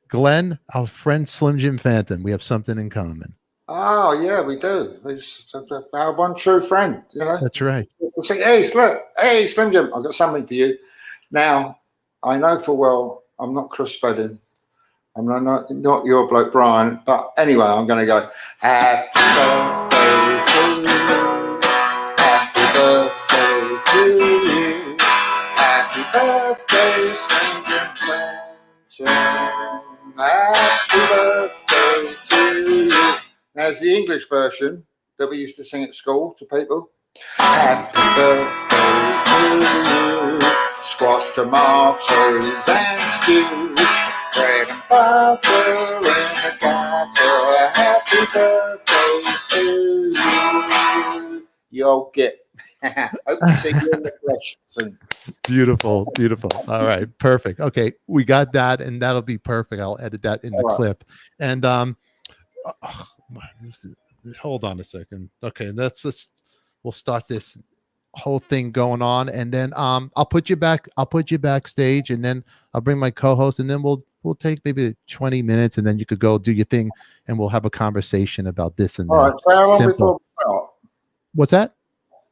Glenn, our friend Slim Jim Phantom. We have something in common. Oh yeah, we do. He's our one true friend. That's right. We'll say, hey, look, hey, Slim Jim, I've got something for you. Now, I know full well I'm not Chris Spedding. I'm not your bloke Brian, but anyway, I'm going to go. Happy birthday to you. Happy birthday to you. Happy birthday, Slim Jim Phantom. Happy birthday to you. There's the English version that we used to sing at school to people. Happy birthday to you. Squash, tomatoes, and stew. Bread and butter in the gutter. Happy birthday to you. You'll get. Hope to see you in the flesh soon. Beautiful, beautiful. All right, perfect. Okay, we got that, and that'll be perfect. I'll edit that in the clip. And hold on a second. Okay, we'll start this whole thing going on, and then I'll put you backstage, and then I'll bring my co-host, and then we'll take maybe 20 minutes, and then you could go do your thing, and we'll have a conversation about this and that. All right, so how long before we start? What's that?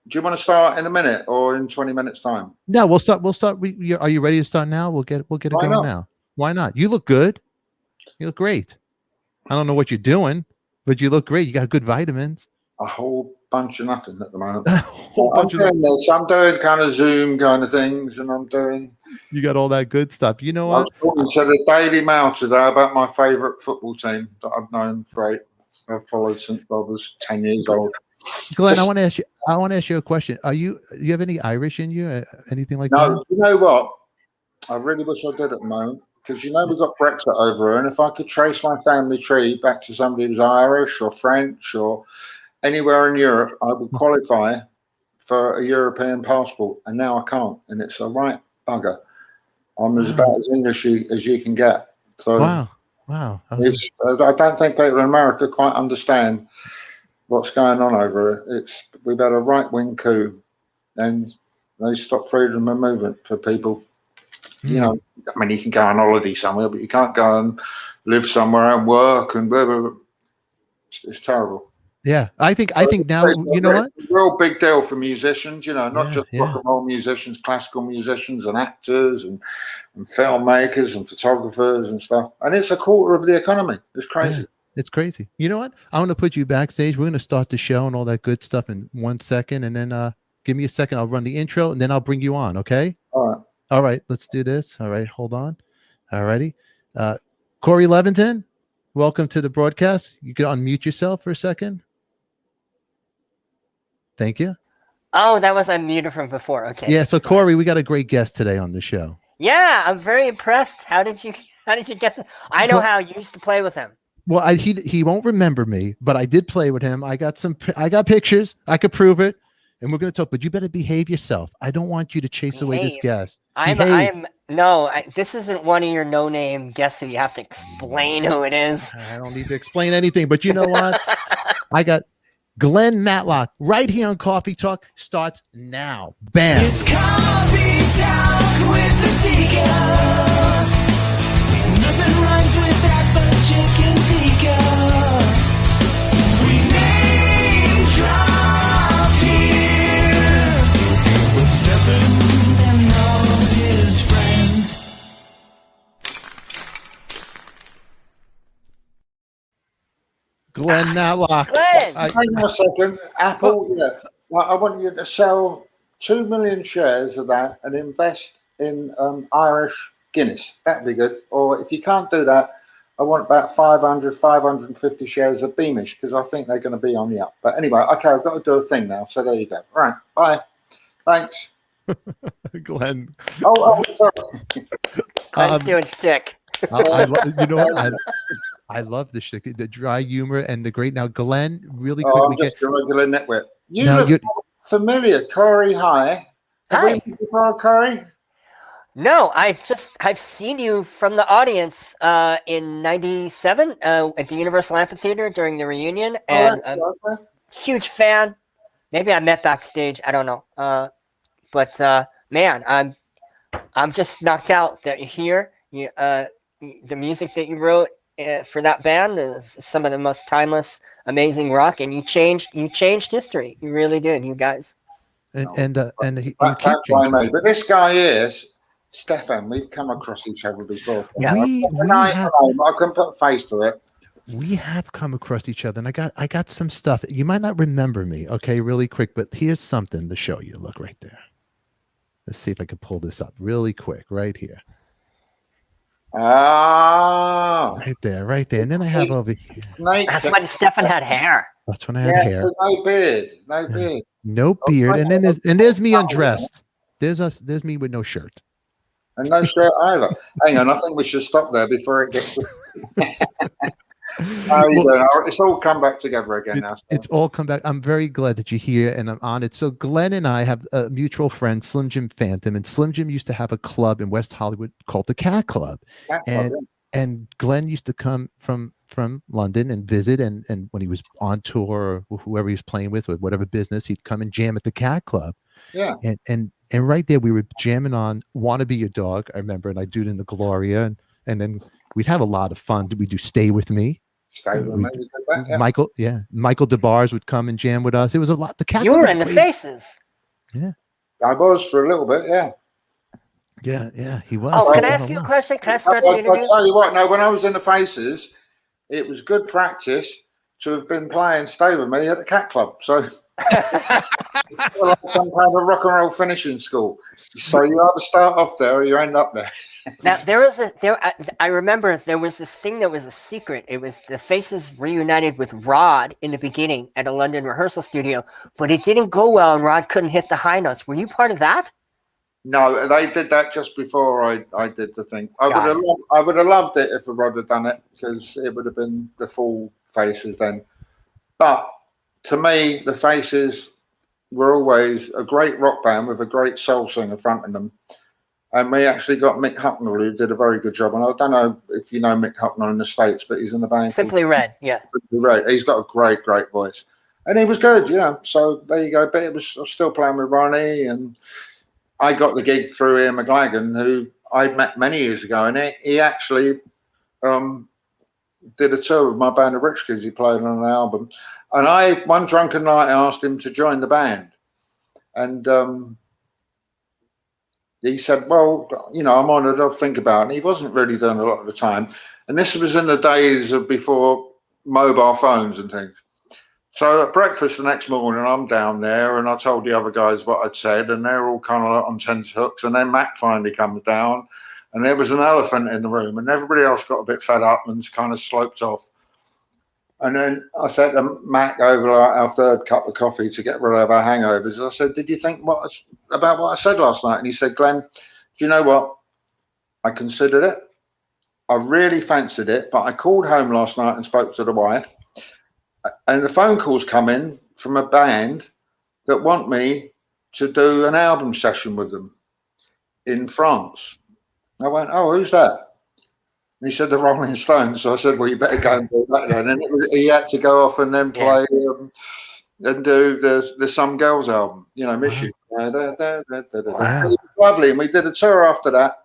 Do you want to start in a minute or in 20 minutes time? No, we'll start. Are you ready to start now? We'll get it going now. Why not? You look good. You look great. I don't know what you're doing, but you look great. You got good vitamins. A whole bunch of nothing at the moment. I'm doing kind of Zoom kind of things, and I'm doing. You got all that good stuff. You know what? I was talking to the Daily Mail today about my favourite football team that I've known for I've followed since I was 10 years old. Glenn, I want to ask you a question. Do you have any Irish in you? Anything like that? No, you know what? I really wish I did at the moment, because we've got Brexit over here, and if I could trace my family tree back to somebody who's Irish or French or anywhere in Europe, I would qualify for a European passport, and now I can't, and it's a right bugger. I'm about as English as you can get. So wow. I don't think people in America quite understand what's going on over it. We've had a right-wing coup, and they stopped freedom of movement for people. You know, I mean, you can go on holiday somewhere, but you can't go and live somewhere and work and blah, blah, blah. It's terrible. Yeah, I think now, you know what? It's a real big deal for musicians, not just rock and roll musicians, classical musicians and actors and filmmakers and photographers and stuff. And it's a quarter of the economy. It's crazy. Yeah. It's crazy. You know what? I'm going to put you backstage. We're going to start the show and all that good stuff in 1 second. And then give me a second. I'll run the intro, and then I'll bring you on. Okay? All right. Let's do this. All right. Hold on. All righty. Corey Levitan, welcome to the broadcast. You can unmute yourself for a second. Thank you. Oh, that was unmuted from before. Okay. Yeah. So Corey, we got a great guest today on the show. Yeah. I'm very impressed. How did you get I know how you used to play with him. Well, he won't remember me, but I did play with him. I got pictures. I could prove it, and we're going to talk. But you better behave yourself. I don't want you to chase away this guest. This isn't one of your no-name guests who you have to explain who it is. I don't need to explain anything. But you know what? I got Glen Matlock right here on Coffee Talk. Starts now. Bam. It's Coffee Talk with the Tika. Nothing rhymes with that but chicken tikka. We name drop here with Stephen and all his friends. Glen Matlock. Glenn! Hang on a second. Apple, I want you to sell 2 million shares of that and invest in Irish Guinness. That'd be good. Or if you can't do that, I want about 550 shares of Beamish, because I think they're going to be on the up. But anyway, okay, I've got to do a thing now. So there you go. All right. Bye. Thanks. Glenn. Sorry. Glenn's doing shtick. You know what? I love the shtick, the dry humor and the great. Now, Glenn, really quick. I'm just a regular network. You look familiar. Corey, hi. Hi. Corey? No, I've seen you from the audience in '97 at the Universal Amphitheater during the reunion, and I'm a huge fan. Maybe I met backstage. I don't know. But man, I'm just knocked out that you're here. the music that you wrote for that band is some of the most timeless, amazing rock, and you changed history. You really did, you guys. You keep That's why, changing. mate. But this guy here, Stefan, we've come across each other before. Yeah. We have. I can put a face to it. We have come across each other, and I got some stuff. You might not remember me, okay, really quick, but here's something to show you. Look right there. Let's see if I can pull this up really quick, right here. Ah, Right there. And then I have over here. That's when Stefan had hair. That's when I had hair. No beard. No beard. No beard. And then there's me undressed. There's me with no shirt. And no shirt either. Hang on, I think we should stop there before it gets. It's all come back together again now. It's all come back. I'm very glad that you're here and I'm on it. So Glenn and I have a mutual friend, Slim Jim Phantom, and Slim Jim used to have a club in West Hollywood called the Cat Club. And Glenn used to come from London and visit, and when he was on tour or whoever he was playing with or whatever business, he'd come and jam at the Cat Club. Yeah. And right there we were jamming on Wanna Be Your Dog, I remember, and I do it in the Gloria, and then we'd have a lot of fun. We'd do Stay With Me. Michael DeBars would come and jam with us. It was a lot. The Cat You Club were was in the great. Faces. Yeah. I was for a little bit, yeah. Yeah, he was. Oh, can I ask you a question? Can I start the I'll interview? tell you what, no, when I was in the Faces, it was good practice to have been playing Stay With Me at the Cat Club. So it's like some kind of rock and roll finishing school. So you either start off there or you end up there. Now I remember there was this thing that was a secret. It was the Faces reunited with Rod in the beginning at a London rehearsal studio, but it didn't go well and Rod couldn't hit the high notes. Were you part of that? No, they did that just before I did the thing. I would have loved it if Rod had done it, because it would have been the full Faces then. But to me, the Faces were always a great rock band with a great soul singer fronting them. And we actually got Mick Hucknall, who did a very good job. And I don't know if you know Mick Hucknall in the States, but he's in the band. Simply Red, yeah. Simply Red. He's got a great voice. And he was good, So there you go. But I was still playing with Ronnie, and I got the gig through Ian McLagan, who I met many years ago. And he actually did a tour with my band of Rich Kids. He played on an album. And one drunken night, I asked him to join the band. And he said, well, I'm honoured, I'll think about it. And he wasn't really doing a lot of the time. And this was in the days of before mobile phones and things. So at breakfast the next morning, I'm down there and I told the other guys what I'd said, and they're all kind of on tenterhooks. And then Mac finally comes down and there was an elephant in the room, and everybody else got a bit fed up and kind of sloped off. And then I said to Mac over our third cup of coffee to get rid of our hangovers, I said, did you think about what I said last night? And he said, Glenn, do you know what? I considered it. I really fancied it, but I called home last night and spoke to the wife. And the phone calls come in from a band that want me to do an album session with them in France. I went, oh, who's that? And he said, the Rolling Stones. So I said, well, you better go and do that then. And he had to go off and then play and do the Some Girls album, Miss You. It was lovely. And we did a tour after that.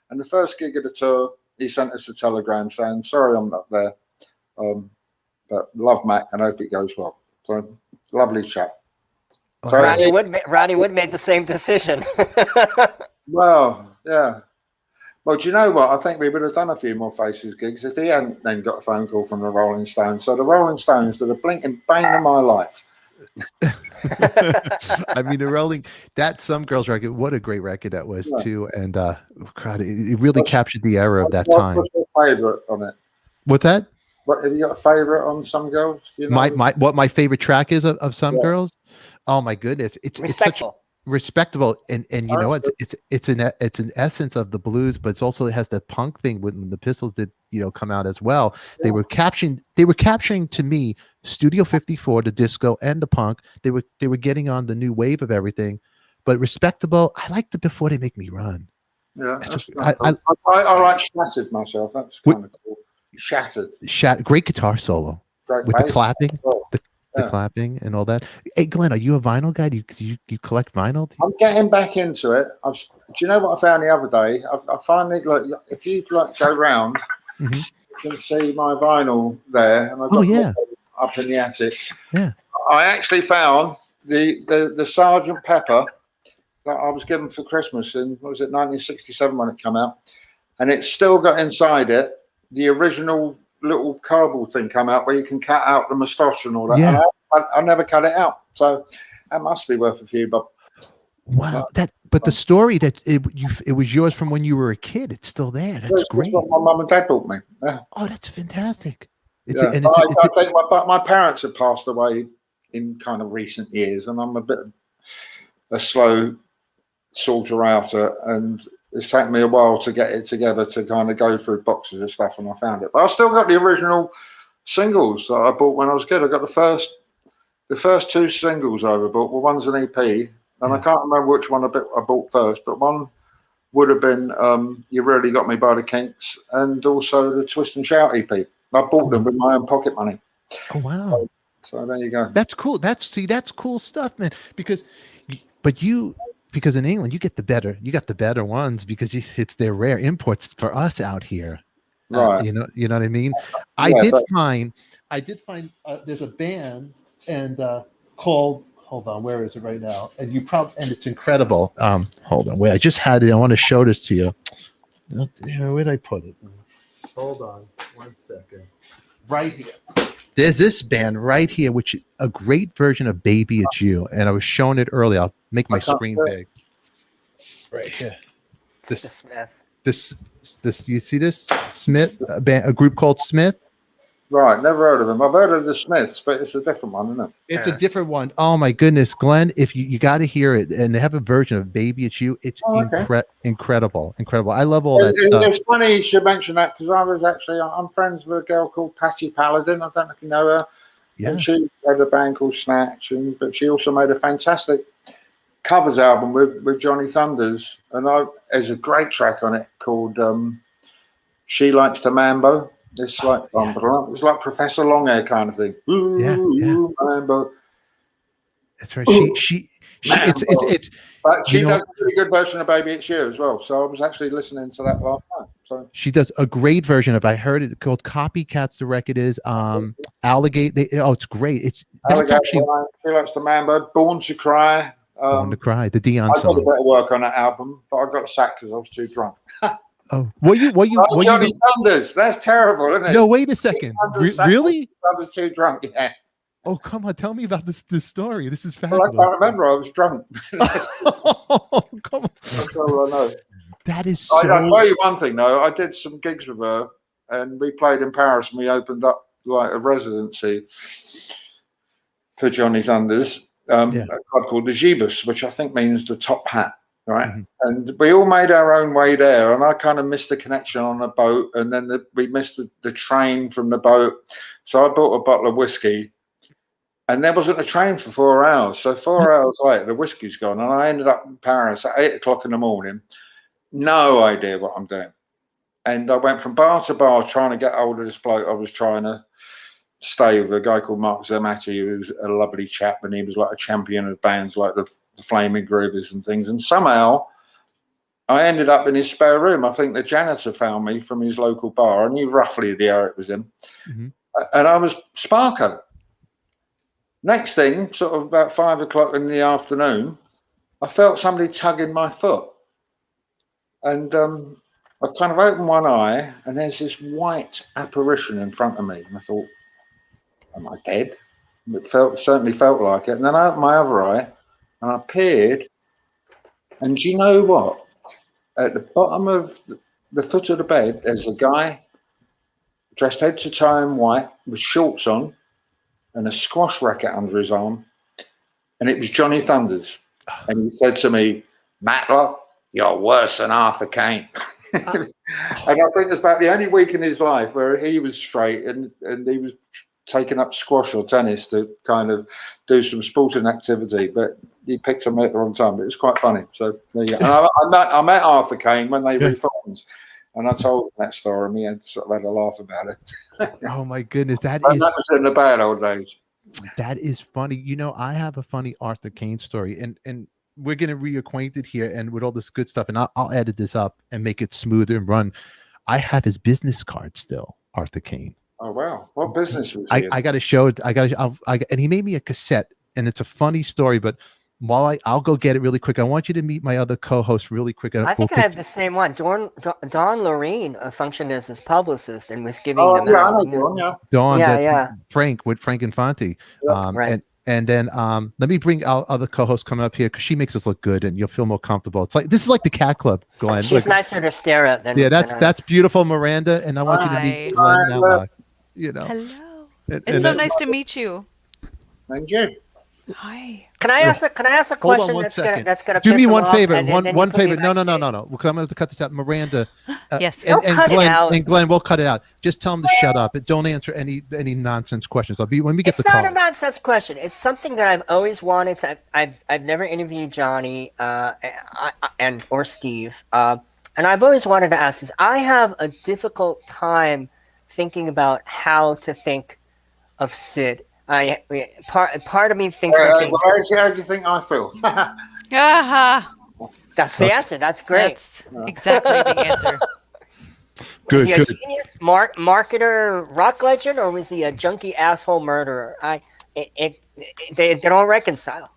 And the first gig of the tour, he sent us a telegram saying, sorry, I'm not there. But love Mac and hope it goes well. So lovely chap. So Ronnie Wood made the same decision. Well, yeah. Well, do you know what? I think we would have done a few more Faces gigs if he hadn't then got a phone call from the Rolling Stones. So the Rolling Stones did a blinking bane of my life. I mean, that Some Girls record, what a great record that was too. And God, it really captured the era of that time. What's your favourite on it? What's that? What have you got a favourite on Some Girls? What my favorite track is of Some Girls? Oh my goodness, it's such respectable, and you know what? It's an essence of the blues, but it's also, it has the punk thing when the Pistols did come out as well. Yeah. They were capturing to me Studio 54, the disco and the punk. They were getting on the new wave of everything, but respectable. I liked it before They Make Me Run. Yeah, I like Shattered myself. That's kind of cool. Shattered. Great guitar solo with the clapping. the clapping and all that. Hey, Glenn, are you a vinyl guy? Do you collect vinyl? I'm getting back into it. Do you know what I found the other day? I finally, like, if you like go round, Mm-hmm. you can see my vinyl there, and I've got more up in the attic. Yeah, I actually found the Sergeant Pepper that I was given for Christmas in, what was it, 1967 when it came out, and it's still got inside it the original little cardboard thing come out where you can cut out the moustache and all that. Yeah. And I never cut it out, so that must be worth a few bucks. Wow, but the story that it was yours from when you were a kid, it's still there. That's great. What my mum and dad bought me. Yeah. Oh, that's fantastic. I think my parents have passed away in kind of recent years, and I'm a bit of a slow sorter outer, and it's taken me a while to get it together to kind of go through boxes of stuff, and I found it. But I still got the original singles that I bought when I was a kid. I got the first two singles I ever bought were one's an EP. And I can't remember which one I bought first, but one would have been You Really Got Me by the Kinks, and also the Twist and Shout EP. I bought them with my own pocket money. Oh, wow. So there you go. That's cool. That's cool stuff, man. Because in England, you got the better ones because they're rare imports for us out here. Right. You know what I mean? I did find there's a band called, hold on, where is it right now? And and it's incredible. Hold on, wait, I just had it. I want to show this to you. Where did I put it? Hold on, 1 second. Right here. There's this band right here, which is a great version of Baby It's You. And I was showing it earlier. I'll make my screen big. Right here. This, you see this? Smith, a group called Smith. Right, never heard of them. I've heard of the Smiths, but it's a different one, isn't it? It's a different one. Oh my goodness, Glenn! If you got to hear it, and they have a version of "Baby It's You." It's incredible. I love all that stuff. It's funny you should mention that because I'm friends with a girl called Patty Paladin. I don't know if you know her. Yeah. And she had a band called Snatch, but she also made a fantastic covers album with Johnny Thunders, and there's a great track on it called "She Likes to Mambo." It's like Professor Longhair kind of thing. Ooh, Mambo. That's right. She but she does a pretty good version of Baby It's You as well. So I was actually listening to that last night. So she does a great version of. I heard it called Copycats. The record is Alligator. It's great. That's actually She Likes to Mambo. Born to Cry. Born to Cry. The Dion I song. did a bit of work on that album, but I got sacked because I was too drunk. Oh, were you Johnny Thunders? That's terrible, isn't it? No, wait a second. Really? I was too drunk. Yeah. Oh, come on! Tell me about this story. This is fabulous. Well, I can't remember. I was drunk. Oh, come on. That's all I know. That is I'll tell you one thing though. I did some gigs with her, and we played in Paris, and we opened up like a residency for Johnny Thunders. A club called the Gibus, which I think means the top hat. Right. Mm-hmm. And we all made our own way there, and I kind of missed the connection on the boat, and then we missed the train from the boat. So I bought a bottle of whiskey, and there wasn't a train for 4 hours. So 4 hours later, the whiskey's gone, and I ended up in Paris at 8 o'clock in the morning. No idea what I'm doing. And I went from bar to bar trying to get hold of this bloke I was trying to stay with, a guy called Mark Zermatti, who was a lovely chap, and he was like a champion of bands like the Flaming Groovers and things. And somehow I ended up in his spare room. I think the janitor found me from his local bar. I knew roughly the area it was in. Mm-hmm. And I was Sparko. Next thing, sort of about 5 o'clock in the afternoon, I felt somebody tugging my foot. And I kind of opened one eye, and there's this white apparition in front of me. And I thought, am I dead? It certainly felt like it. And then I opened my other eye, and I peered. And do you know what? At the bottom of the foot of the bed, there's a guy dressed head to toe in white with shorts on and a squash racket under his arm. And it was Johnny Thunders. And he said to me, "Matlock, you're worse than Arthur Kane." And I think it's about the only week in his life where he was straight and he was taking up squash or tennis to kind of do some sporting activity, but he picked on me at the wrong time. But it was quite funny. So there you go. And I met Arthur Kane when they reformed, and I told him that story, and he had sort of had a laugh about it. Oh my goodness, that was in the bad old days. That is funny. You know, I have a funny Arthur Kane story, and we're getting reacquainted here, and with all this good stuff, and I'll edit this up and make it smoother and run. I have his business card still, Arthur Kane. Oh wow, what business was he in? I got to show it. And he made me a cassette, and it's a funny story. But while I'll go get it really quick, I want you to meet my other co-host really quick. I think I have the same one. Dawn Lorene functioned as his publicist and was giving them yeah, I out. know Dawn, yeah. Dawn, Yeah. Frank with Frank Infanti. Right. And then let me bring our other co-host coming up here because she makes us look good and you'll feel more comfortable. It's like this is like the Cat Club, Glenn. She's nicer to stare at than that's beautiful, Miranda. And I want you to meet Glen Matlock. You know. Hello. And It's so nice to meet you. Thank you. Hi. Can I ask a Hold question on one second. that's gonna do piss me him one off favor. and One then one put me favor. No. backstage? I'm going to have to cut this out. Miranda. Yes. Don't cut it out. And Glenn, we'll cut it out. Just tell him to shut up. Don't answer any nonsense questions. When we get It's the not call. a nonsense question. It's something that I've always wanted to. I've never interviewed Johnny or Steve, and I've always wanted to ask this. I have a difficult time thinking about how to think of Sid. Part of me thinks okay, How do you think I feel? Aha. that's the answer. That's great. That's exactly the answer. Was he a genius, marketer, rock legend, or was he a junkie asshole murderer? They don't reconcile.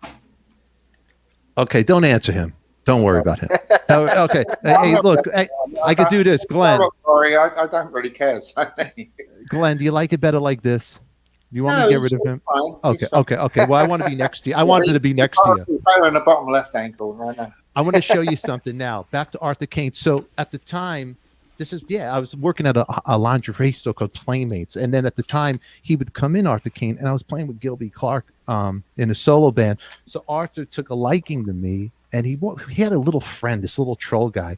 Okay, don't answer him. Don't worry about him. Okay. Hey, look, I could do this, Glenn. Sorry, I don't really care. Glenn, do you like it better like this? Do you want me to get rid of him? Fine. Okay. Well, I want to be next to you. I wanted to be next to you. On the bottom left ankle right now. I want to show you something now. Back to Arthur Kane. So at the time, I was working at a lingerie store called Playmates. And then at the time, he would come in, Arthur Kane, and I was playing with Gilby Clarke in a solo band. So Arthur took a liking to me, and he had a little friend, this little troll guy.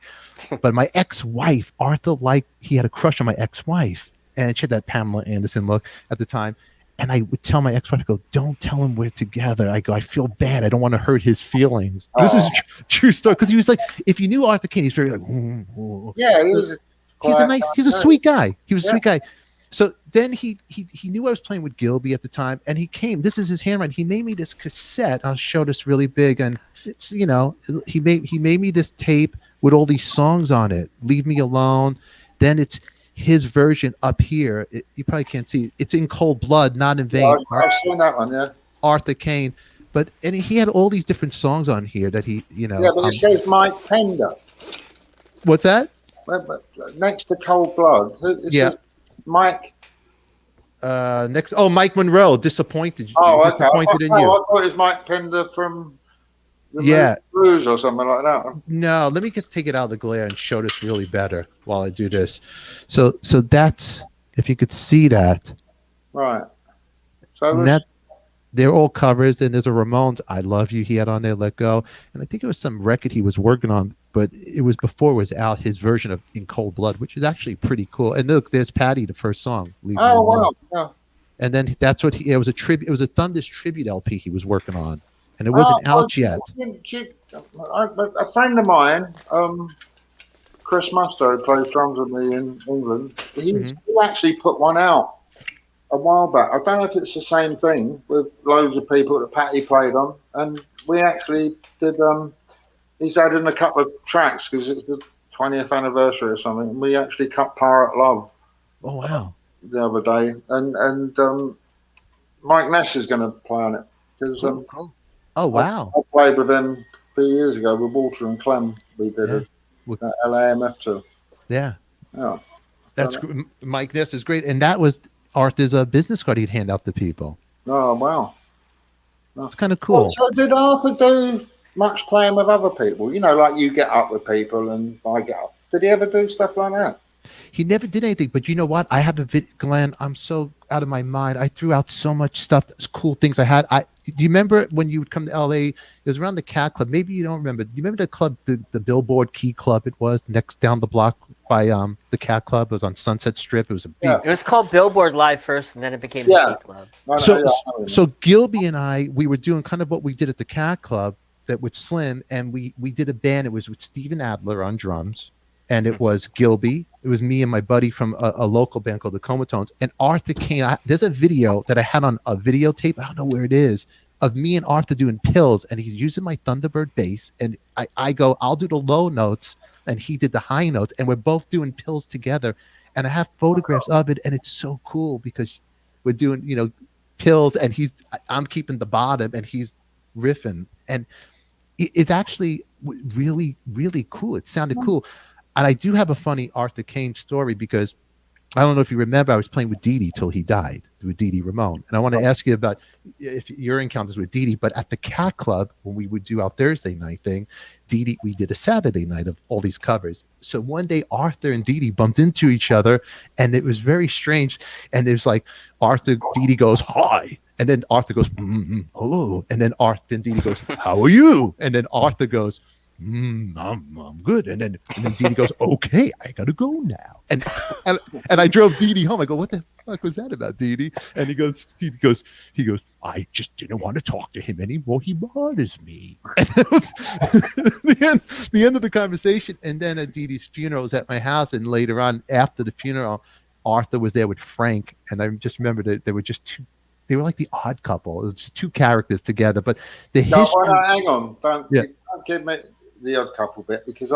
But my ex-wife, Arthur, he had a crush on my ex-wife. And she had that Pamela Anderson look at the time. And I would tell my ex-wife, I go, don't tell him we're together. I go, I feel bad. I don't want to hurt his feelings. This is a true story. Because he was like, if you knew Arthur Kane, he's very like, yeah, he's a sweet guy. He was a sweet guy. So then he knew I was playing with Gilby at the time, and he came. This is his handwriting. He made me this cassette. I'll show this really big, and it's he made me this tape with all these songs on it. Leave Me Alone. Then it's his version up here. You probably can't see. It's In Cold Blood, Not in Vain. I've seen that one, yeah. Arthur Kane. And he had all these different songs on here that he, Yeah, but it says Mike Pender. What's that? But next to Cold Blood. It says Mike. Mike Monroe, Disappointed. Oh, okay. Disappointed in You. I thought it was Mike Pender from the Blues or something like that. No, let me take it out of the glare and show this really better while I do this. So that's, if you could see that. Right. So they're all covers, and there's a Ramones I Love You he had on there, Let Go. And I think it was some record he was working on, but it was before it was out, his version of In Cold Blood, which is actually pretty cool. And look, there's Patty, the first song. Oh, wow. Yeah. And then that's what it was a tribute. It was a Thunder's tribute LP he was working on. And it wasn't out yet. A friend of mine, Chris Musto, who plays drums with me in England, he actually put one out a while back. I don't know if it's the same thing with loads of people that Patty played on. And we actually did, he's added in a couple of tracks because it's the 20th anniversary or something. And we actually cut Pirate Love. Oh, wow. The other day. And Mike Ness is going to play on it. Because oh, wow. I played with him a few years ago with Walter and Clem. We did it at LAMF too. Yeah. Yeah. That's Mike Ness is great. And that was Arthur's business card he'd hand out to people. Oh, wow. That's kind of cool. So did Arthur do much playing with other people? You know, like you get up with people and I get up. Did he ever do stuff like that? He never did anything, but you know what? I have a Glenn. I'm so out of my mind. I threw out so much stuff. That's cool things I had. Do you remember when you would come to LA? It was around the Cat Club. Maybe you don't remember. Do you remember the club, the Billboard Key Club? It was next down the block by the Cat Club. It was on Sunset Strip. It was a big. It was called Billboard Live first, and then it became the Key Club. So Gilby and we were doing kind of what we did at the Cat Club that with Slim, and we did a band. It was with Steven Adler on drums. and it was Gilby. It was me and my buddy from a local band called the Comatones, and Arthur came. There's a video that I had on a videotape. I don't know where it is, of me and Arthur doing pills, and he's using my Thunderbird bass, and I go, I'll do the low notes, and he did the high notes, and we're both doing pills together. And I have photographs of it, and it's so cool because we're doing, pills, and I'm keeping the bottom, and he's riffing, and it's actually really, really cool. It sounded cool. And I do have a funny Arthur Kane story, because I don't know if you remember, I was playing with Dee Dee till he died, with Dee Dee Ramone. And I want to ask you about if your encounters with Dee Dee, but at the Cat Club, when we would do our Thursday night thing, Dee Dee, we did a Saturday night of all these covers. So one day Arthur and Dee Dee bumped into each other, and it was very strange. And it was like Dee Dee goes, hi. And then Arthur goes, hello. And then Dee Dee goes, how are you? And then Arthur goes, I'm good. And then Dee Dee goes, okay, I gotta go now. And I drove Dee Dee home. I go, what the fuck was that about, Dee Dee? And he goes, I just didn't want to talk to him anymore. He bothers me. And it was the end of the conversation. And then at Dee Dee's funeral was at my house, and later on after the funeral, Arthur was there with Frank, and I just remember that they were just two. They were like the odd couple. It was just two characters together, but the history. No, hang on. Don't give me the odd couple bit, because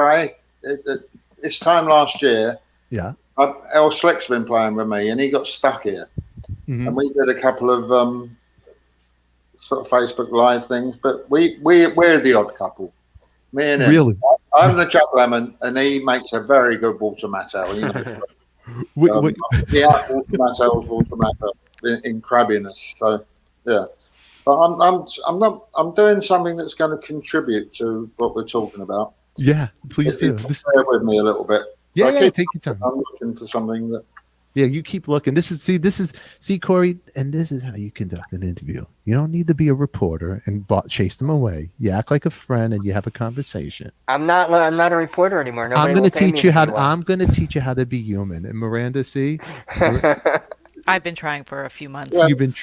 this time last year, El Slick's been playing with me, and he got stuck here, and we did a couple of sort of Facebook Live things. But we're the odd couple. Me and him. Really, I'm the Chuck Lemon, and he makes a very good water mattel. The water mattel in crabbiness. So yeah. But I'm doing something that's going to contribute to what we're talking about. Yeah, please do. Bear with me a little bit. Yeah, take your time. I'm looking for something that. Yeah, you keep looking. This is Corey, and this is how you conduct an interview. You don't need to be a reporter and chase them away. You act like a friend, and you have a conversation. I'm not a reporter anymore. Nobody I'm going to teach you how. I'm going to teach you how to be human. And Miranda, see, I've been trying for a few months. Yeah. You've been.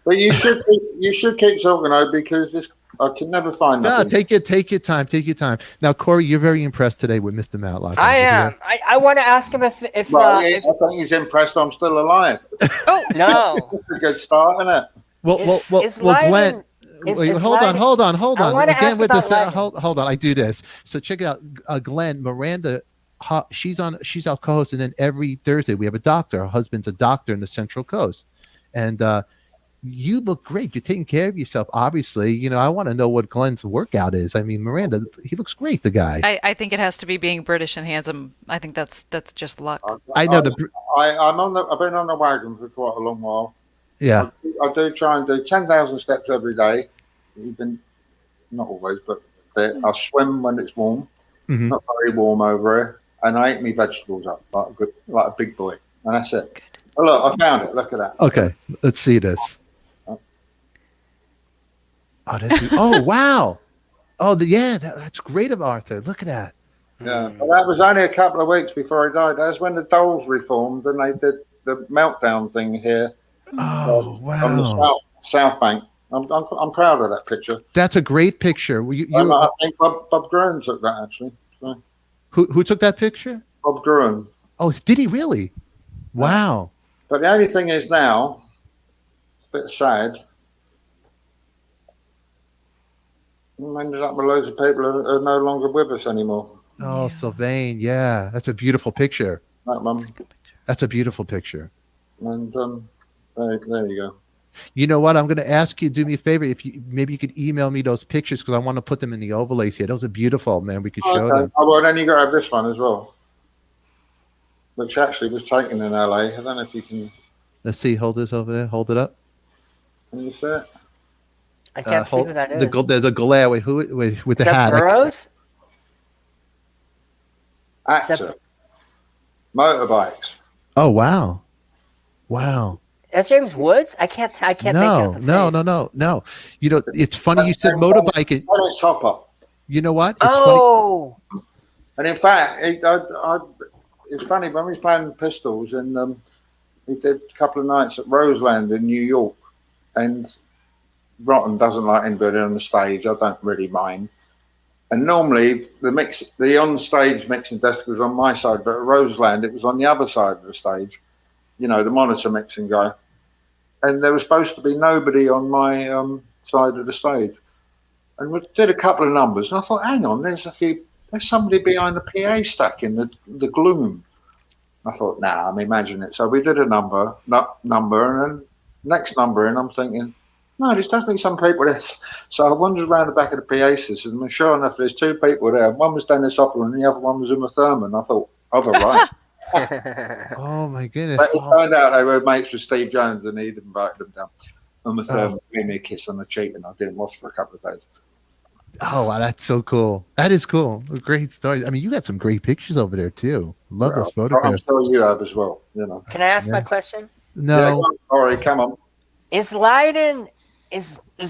But you should keep talking, though, because I can never find that. No, take your time. Take your time. Now, Corey, you're very impressed today with Mr. Matlock. I am. I want to ask him if I think he's impressed I'm still alive. Oh no, that's a good start, isn't it? Well, Glenn. Hold on. Again with this. Hold on. I do this. So check it out, Glenn. Miranda, she's our co-host, and then every Thursday we have a doctor. Her husband's a doctor in the Central Coast, and you look great. You're taking care of yourself, obviously. I want to know what Glenn's workout is. I mean, Miranda, he looks great, the guy. I think it has to be being British and handsome. I think that's just luck. I know I've been on the wagon for quite a long while. Yeah. I do try and do 10,000 steps every day. Even not always, but I swim when it's warm. Mm-hmm. Not very warm over here, and I eat my vegetables up like a big boy, and that's it. Good. Oh, look, I found it. Look at that. Okay, let's see this. Oh, wow. Oh, that's great of Arthur. Look at that. Yeah, but that was only a couple of weeks before he died. That's when the Dolls reformed, and they did the meltdown thing here. Oh, wow. On the South Bank. I'm proud of that picture. That's a great picture. I think Bob Gruen took that, actually. So. Who took that picture? Bob Gruen. Oh, did he really? Wow. But the only thing is now, it's a bit sad. We ended up with loads of people who are no longer with us anymore. Oh, Sylvain, yeah, that's a beautiful picture. That's a beautiful picture. And there you go. You know what? I'm going to ask you to do me a favor. Maybe you could email me those pictures, because I want to put them in the overlays here. Those are beautiful, man. We could show them. Oh, well, then you got to have this one as well, which actually was taken in LA. I don't know if you can. Let's see. Hold this over there. Hold it up. Can you see it? I can't see what that is. There's a glare with the hat. Burroughs? Actor. Motorbikes. Oh, wow. Wow. That's James Woods? I can't make out the face. No. It's funny you said motorbike. Dennis Hopper. You know what? It's funny. And in fact, it's funny, when we was playing the Pistols, and we did a couple of nights at Roseland in New York, and Rotten doesn't like anybody on the stage. I don't really mind. And normally the on-stage mixing desk was on my side, but at Roseland it was on the other side of the stage. You know, the monitor mixing guy. And there was supposed to be nobody on my side of the stage. And we did a couple of numbers, and I thought, hang on, there's somebody behind the PA stack in the gloom. I thought, nah, I'm imagining it. So we did a number, and then next number, and I'm thinking, no, there's definitely some people there. So I wandered around the back of the PA system, and sure enough, there's two people there. One was Dennis Hopper, and the other one was Uma Thurman. I thought, oh, right. Oh my goodness! But it turned out they were mates with Steve Jones, and he'd invited them down. Uma Thurman gave me a kiss on the cheek, and I didn't watch for a couple of days. Oh, wow, that's so cool. That is cool. A great story. I mean, you got some great pictures over there too. Love those photographs. I'm sure you have as well. You know. Can I ask my question? No. Sorry, come on. Is Lydon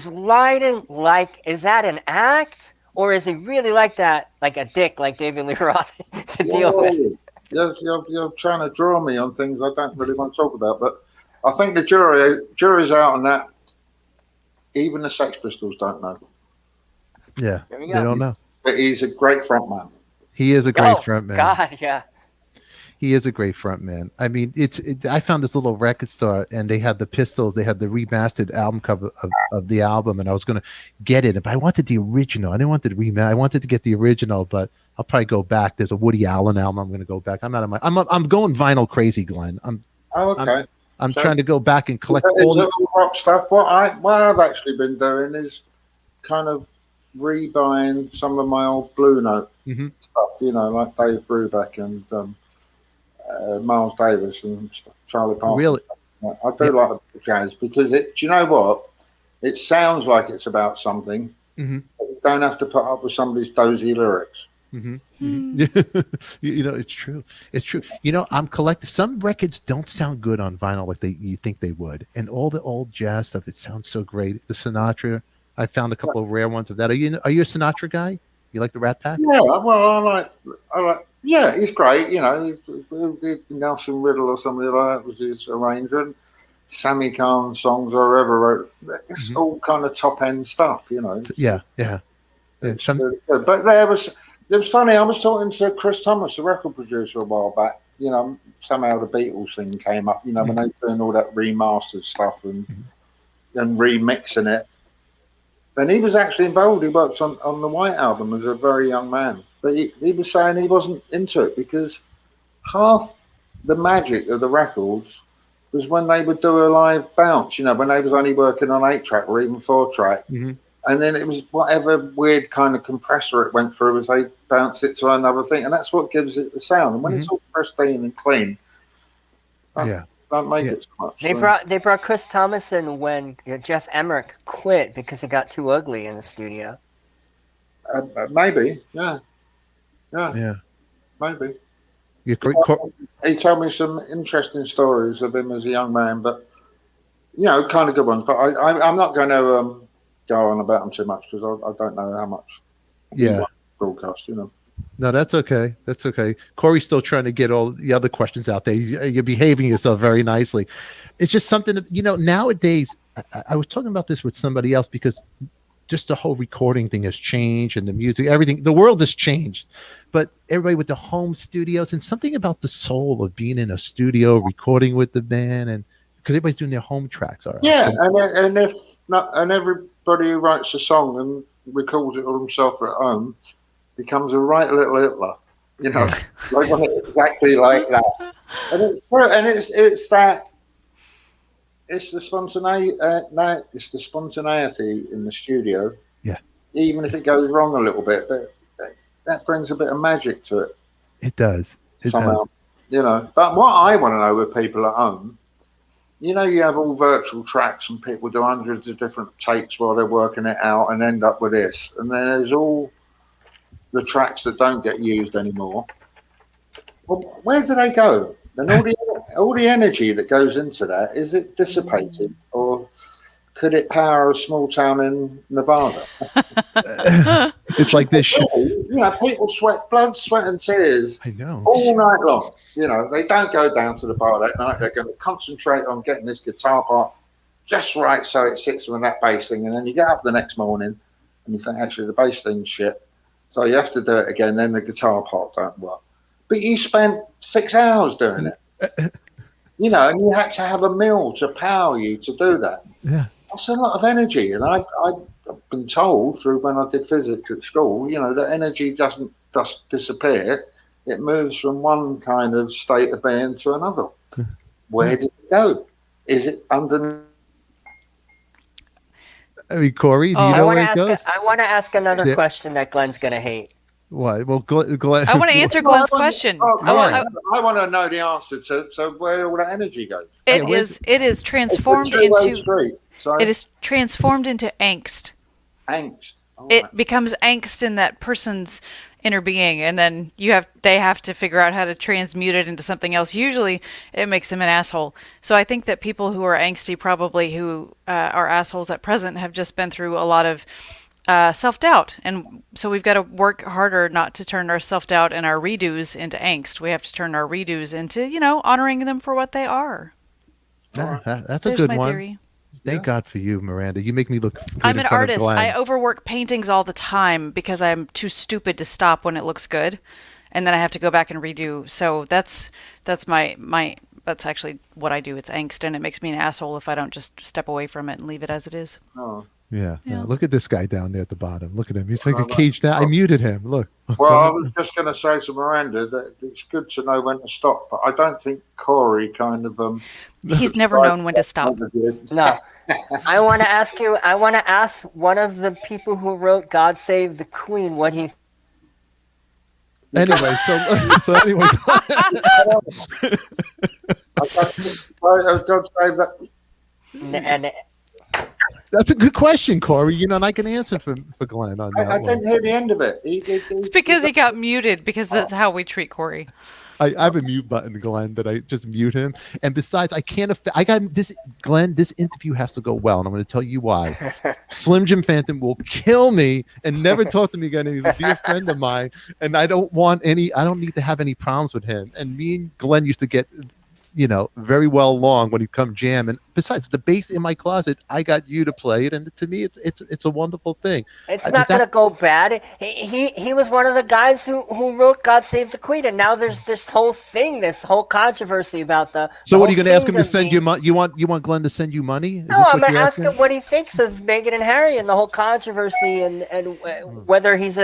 Lydon like? Is that an act, or is he really like that, like a dick, like David Lee Roth to deal with? You're trying to draw me on things I don't really want to talk about, but I think the jury's out on that. Even the Sex Pistols don't know. Yeah, they don't know. But he's a great frontman. He is a great frontman. God, yeah. He is a great frontman. I mean, I found this little record store, and they had the Pistols. They had the remastered album cover of the album, and I was going to get it, but I wanted the original. I didn't want the remaster. I wanted to get the original, but I'll probably go back. There's a Woody Allen album. I'm going to go back. I'm out of my. I'm going vinyl crazy, Glenn. Okay. I'm trying to go back and collect all the rock stuff. What I've actually been doing is kind of rebuying some of my old Blue Note stuff. You know, like Dave Brubeck and Miles Davis and stuff, Charlie Parker. Really? I do like the jazz because do you know what? It sounds like it's about something. But you don't have to put up with somebody's dozy lyrics. You know, it's true. It's true. You know, I'm collecting. Some records don't sound good on vinyl like you think they would, and all the old jazz stuff. It sounds so great. The Sinatra. I found a couple of rare ones of that. Are you a Sinatra guy? You like the Rat Pack? Yeah. Well, I like. Yeah, he's great. You know, Nelson Riddle or somebody like that was his arranger. Sammy Khan songs or whoever wrote. It's all kind of top end stuff. You know. Yeah. Really good. But it was funny. I was talking to Chris Thomas, the record producer, a while back. You know, somehow the Beatles thing came up. You know, when they were doing all that remastered stuff and remixing it. And he was actually involved. He worked on the White Album as a very young man. But he was saying he wasn't into it because half the magic of the records was when they would do a live bounce, you know, when they was only working on 8-track or even 4-track. And then it was whatever weird kind of compressor it went through as they bounced it to another thing. And that's what gives it the sound. And when it's all pristine and clean, don't make it so much. They brought Chris Thomas in when Jeff Emmerich quit because it got too ugly in the studio. Maybe, yeah, maybe. He told me some interesting stories of him as a young man, but you know, kind of good ones. But I'm not going to go on about him too much because I don't know how much. Broadcast, you know. No, that's okay. That's okay. Corey's still trying to get all the other questions out there. You're behaving yourself very nicely. It's just something that, you know, nowadays, I was talking about this with somebody else because just the whole recording thing has changed and the music, everything, the world has changed. But everybody with the home studios and something about the soul of being in a studio, recording with the band, and because everybody's doing their home tracks. All right. Yeah, and everybody who writes a song and records it all himself at home becomes a right little Hitler, you know, like exactly like that. And it's the spontaneity in the studio. Yeah. Even if it goes wrong a little bit, but that brings a bit of magic to it. It does. Somehow, you know. But what I want to know with people at home, you know, you have all virtual tracks and people do hundreds of different takes while they're working it out and end up with this. And then there's all the tracks that don't get used anymore. Well, where do they go? And all the energy that goes into that, is it dissipated, or could it power a small town in Nevada? It's like this. You know, people sweat blood, sweat, and tears. I know. All night long. You know, they don't go down to the bar that night. They're going to concentrate on getting this guitar part just right so it sits with that bass thing. And then you get up the next morning and you think, actually, the bass thing's shit. So you have to do it again. Then the guitar part don't work. But you spent 6 hours doing it. You know, and you had to have a meal to power you to do that. Yeah. That's a lot of energy. And I've been told through when I did physics at school, you know, that energy doesn't just disappear. It moves from one kind of state of being to another. Where did it go? Is it underneath? I mean, Corey, do you know where it goes? I want to ask another question that Glenn's going to hate. What? Well, Glenn. I want to answer Glenn's question. I want to know the answer to where all that energy goes. It is transformed into angst. Angst. It becomes angst in that person's inner being, and then they have to figure out how to transmute it into something else. Usually it makes them an asshole. So I think that people who are angsty, probably who are assholes at present, have just been through a lot of self-doubt, and so we've got to work harder not to turn our self-doubt and our redos into angst. We have to turn our redos into, honoring them for what they are. That's a good one. Theory. Thank God for you, Miranda. You make me look good. I'm an artist. I overwork paintings all the time because I'm too stupid to stop when it looks good, and then I have to go back and redo. So that's actually what I do. It's angst, and it makes me an asshole if I don't just step away from it and leave it as it is. Oh. Yeah. Look at this guy down there at the bottom. Look at him. He's like a cage now. I muted him. Look. Well, I was just going to say to Miranda that it's good to know when to stop, but I don't think Corey kind of he's never known when to stop. No. I want to ask one of the people who wrote God Save the Queen what he. Anyway, so anyway. God save that. And that's a good question, Corey. And I can answer for Glenn on that. I didn't hear the end of it. It's because he got muted, because that's how we treat Corey. I have a mute button, Glenn, that I just mute him. And besides, I can't. I got this, Glenn. This interview has to go well, and I'm going to tell you why. Slim Jim Phantom will kill me and never talk to me again. And he's a dear friend of mine, and I don't need to have any problems with him. And me and Glenn used to get, very well along when he'd come jam. And besides, the bass in my closet, I got you to play it, and to me, it's a wonderful thing. It's not going to go bad. He was one of the guys who wrote God Save the Queen, and now there's this whole controversy about the. So what are you going to ask him to send you money? You want Glenn to send you money? No, I'm going to ask him what he thinks of Meghan and Harry and the whole controversy, and whether he's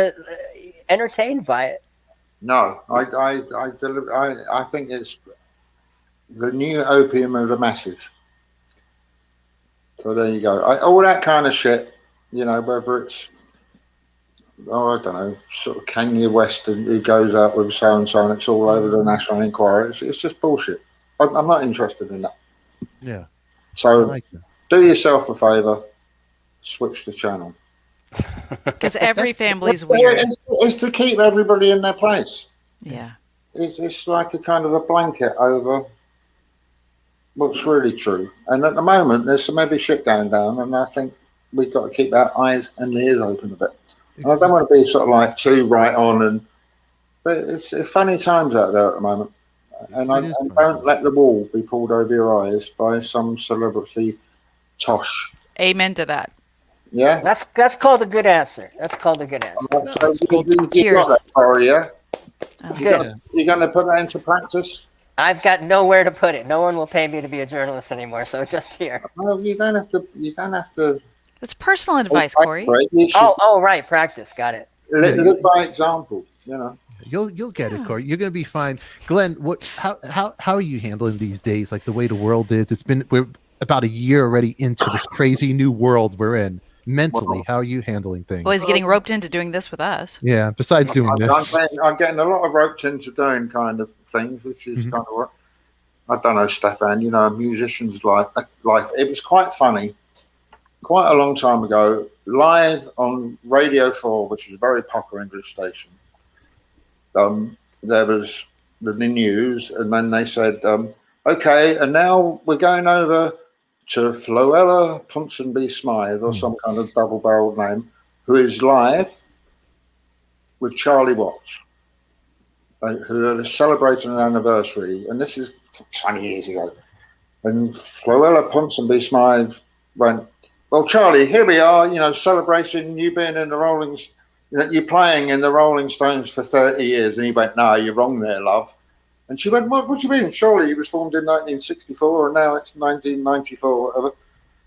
entertained by it. No, I think it's the new opium of the masses. So there you go. All that kind of shit, whether it's, I don't know, sort of Kanye West who goes out with so-and-so and it's all over the National Enquirer. It's just bullshit. I'm not interested in that. Yeah. So do yourself a favour, switch the channel. Because every family's weird. It's to keep everybody in their place. Yeah. It's like a kind of a blanket over what's really true. And at the moment, there's some heavy shit going down, and I think we've got to keep our eyes and ears open a bit. And I don't want to be sort of like too right on, but it's funny times out there at the moment. And don't let the wool be pulled over your eyes by some celebrity tosh. Amen to that. Yeah? That's called a good answer. That's called a good answer. Cheers. You're going to put that into practice? I've got nowhere to put it. No one will pay me to be a journalist anymore, so just here. Well, you don't have to. It's personal advice, Corey. Right. Practice. Got it. Live by example, You'll get it, Corey. You're going to be fine. Glenn, how are you handling these days? Like the way the world is. We're about a year already into this crazy new world we're in. Mentally, how are you handling things? Well, he's getting roped into doing this with us. Yeah, besides doing this. I'm getting a lot of roped into doing kind of things, which is kind of what, I don't know, Stefan, a musician's life. It was quite funny. Quite a long time ago, live on Radio 4, which is a very popular English station, there was the news, and then they said, okay, and now we're going over to Floella Ponsonby Smythe, or some kind of double-barreled name, who is live with Charlie Watts, who are celebrating an anniversary, and this is 20 years ago. And Floella Ponsonby Smythe went, well, Charlie, here we are, celebrating you being in the Rolling you're playing in the Rolling Stones for 30 years. And he went, no, you're wrong there, love. And she went, what do you mean? Surely he was formed in 1964 and now it's 1994 or whatever.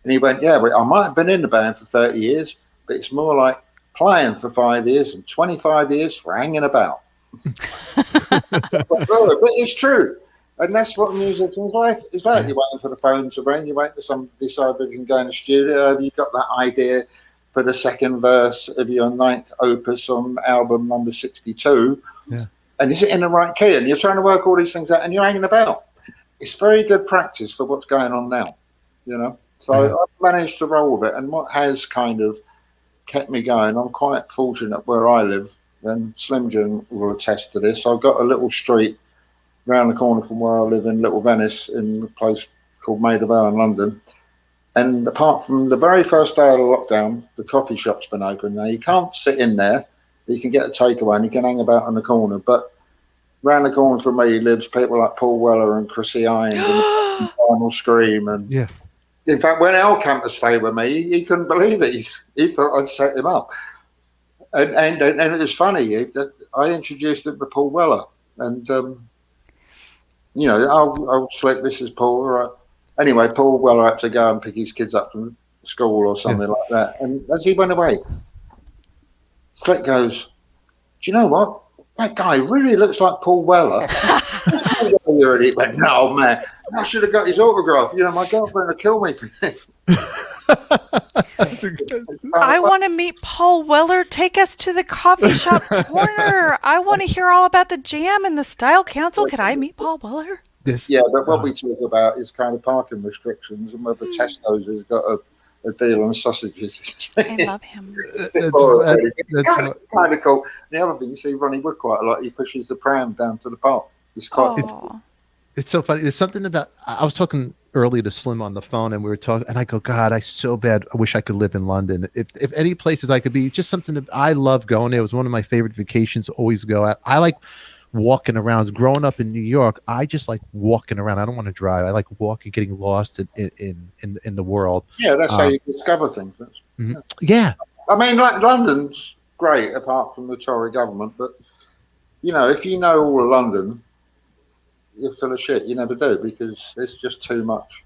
And he went, yeah, but I might have been in the band for 30 years, but it's more like playing for 5 years and 25 years for hanging about. But it's true. And that's what music is like. It's like you're waiting for the phone to ring, you're waiting for somebody to decide whether you can go in the studio. Have you got that idea for the second verse of your 9th opus on album number 62? Yeah. And is it in the right key? And you're trying to work all these things out and you're hanging about. It's very good practice for what's going on now, you know? So I've managed to roll with it. And what has kind of kept me going, I'm quite fortunate where I live, and Slim Jim will attest to this. I've got a little street round the corner from where I live in Little Venice, in a place called Maida Vale in London. And apart from the very first day of the lockdown, the coffee shop's been open. Now, you can't sit in there, but you can get a takeaway and you can hang about on the corner. But round the corner from me lives people like Paul Weller and Chrissy Hines and Final Scream. And in fact, when Al came to stay with me, he couldn't believe it. He thought I'd set him up. And it was funny that I introduced him to Paul Weller. And, you know, I'll Slick, this is Paul. Right. Anyway, Paul Weller had to go and pick his kids up from school or something like that. And as he went away, Slick goes, do you know what? That guy really looks like Paul Weller. He went, no, man, I should have got his autograph. You know, my girlfriend would kill me for it. I want to meet Paul Weller. Take us to the coffee shop corner. I want to hear all about the jam and the style council. Can I meet Paul Weller? Yeah, but what we talk about is kind of parking restrictions and whether Tesco's has got a deal on sausages. I love him. That's kind of cool. The other thing, you see Ronnie Wood quite a lot. He pushes the pram down to the park. It's quite. It's so funny. There's something about. I was talking earlier to Slim on the phone, and we were talking, and I go, God, I so bad. I wish I could live in London. If any places I could be, just something that I love going there. It was one of my favorite vacations. Always go out. I like walking around. Growing up in New York, I just like walking around. I don't want to drive. I like walking, getting lost in the world. Yeah, that's how you discover things. Yeah. I mean, like London's great apart from the Tory government, but you know, if you know all of London, you're full of shit. You never do because it's just too much.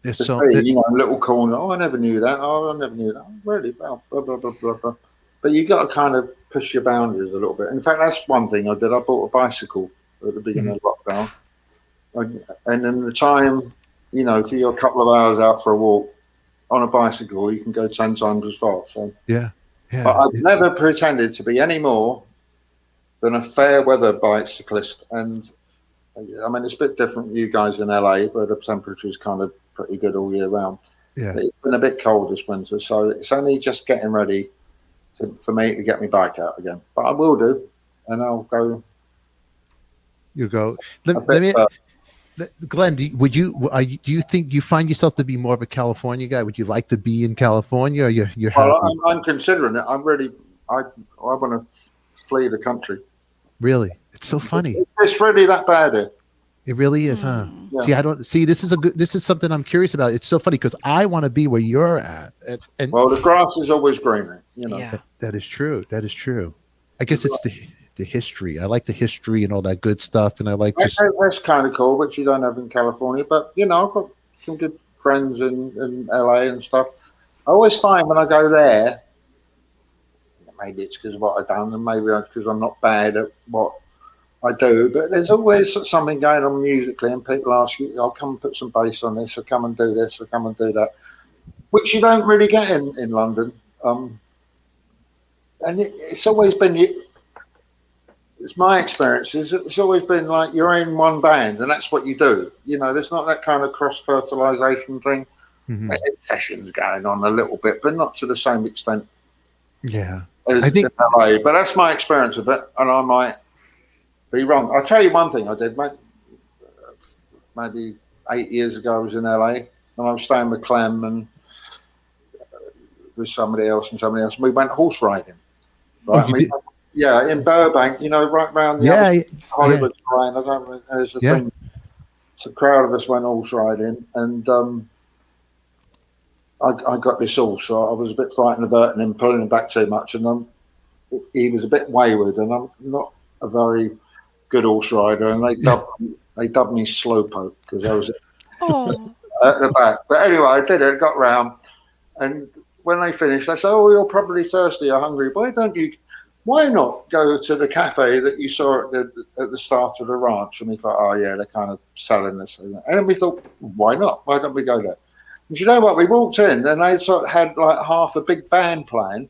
It's so you know, a little corner. Oh, I never knew that. Oh, I never knew that. Really? Blah blah blah blah blah. But you got to kind of push your boundaries a little bit. In fact, that's one thing I did. I bought a bicycle at the beginning of lockdown, and in the time, you know, if you're a couple of hours out for a walk on a bicycle, you can go 10 times as far. So yeah. But I've never pretended to be any more than a fair weather bicyclist. And I mean, it's a bit different for you guys in LA, where the temperature is kind of pretty good all year round. Yeah, but it's been a bit cold this winter, so it's only just getting ready for me to get my bike out again. But I will do, and I'll go. You go. Let me. Glenn, do you think you find yourself to be more of a California guy? Would you like to be in California, or you're happy? Well, I'm considering it. I want to flee the country. Really? It's so funny. It's really that bad here. It really is, huh? Yeah. See, I don't see. This is something I'm curious about. It's so funny because I want to be where you're at. And well, the grass is always greener. You know. Yeah. That is true. That is true. I guess it's the history. I like the history and all that good stuff, and I like just. That's kind of cool, which you don't have in California. But you know, I've got some good friends in LA and stuff. I always find when I go there, maybe it's because of what I've done, and maybe it's because I'm not bad at what I do, but there's always something going on musically, and people ask you, I'll come and put some bass on this, or come and do this, or come and do that, which you don't really get in London. And it's always been, it's my experiences, it's always been like you're in one band, and that's what you do. You know, there's not that kind of cross-fertilization thing. Mm-hmm. There's sessions going on a little bit, but not to the same extent. Yeah. I think, LA, but that's my experience of it, and I might be wrong. I'll tell you one thing I did, mate. Maybe 8 years ago, I was in LA, and I was staying with Clem and with somebody else. And we went horse riding. Right? Yeah, in Burbank, you know, right round the Hollywood line. There's a thing. So a crowd of us went horse riding, and I got this horse, so I was a bit frightened of hurting him, pulling him back too much, and he was a bit wayward, and I'm not a very good horse rider, and they dubbed me Slowpoke because I was at the back. But anyway, I did it, got round, and when they finished, they said, "Oh, you're probably thirsty or hungry. Why not go to the cafe that you saw at the start of the ranch?" And we thought, "Oh yeah, they're kind of selling this." And then we thought, "Why not? Why don't we go there?" And you know what? We walked in, and they sort of had like half a big band playing,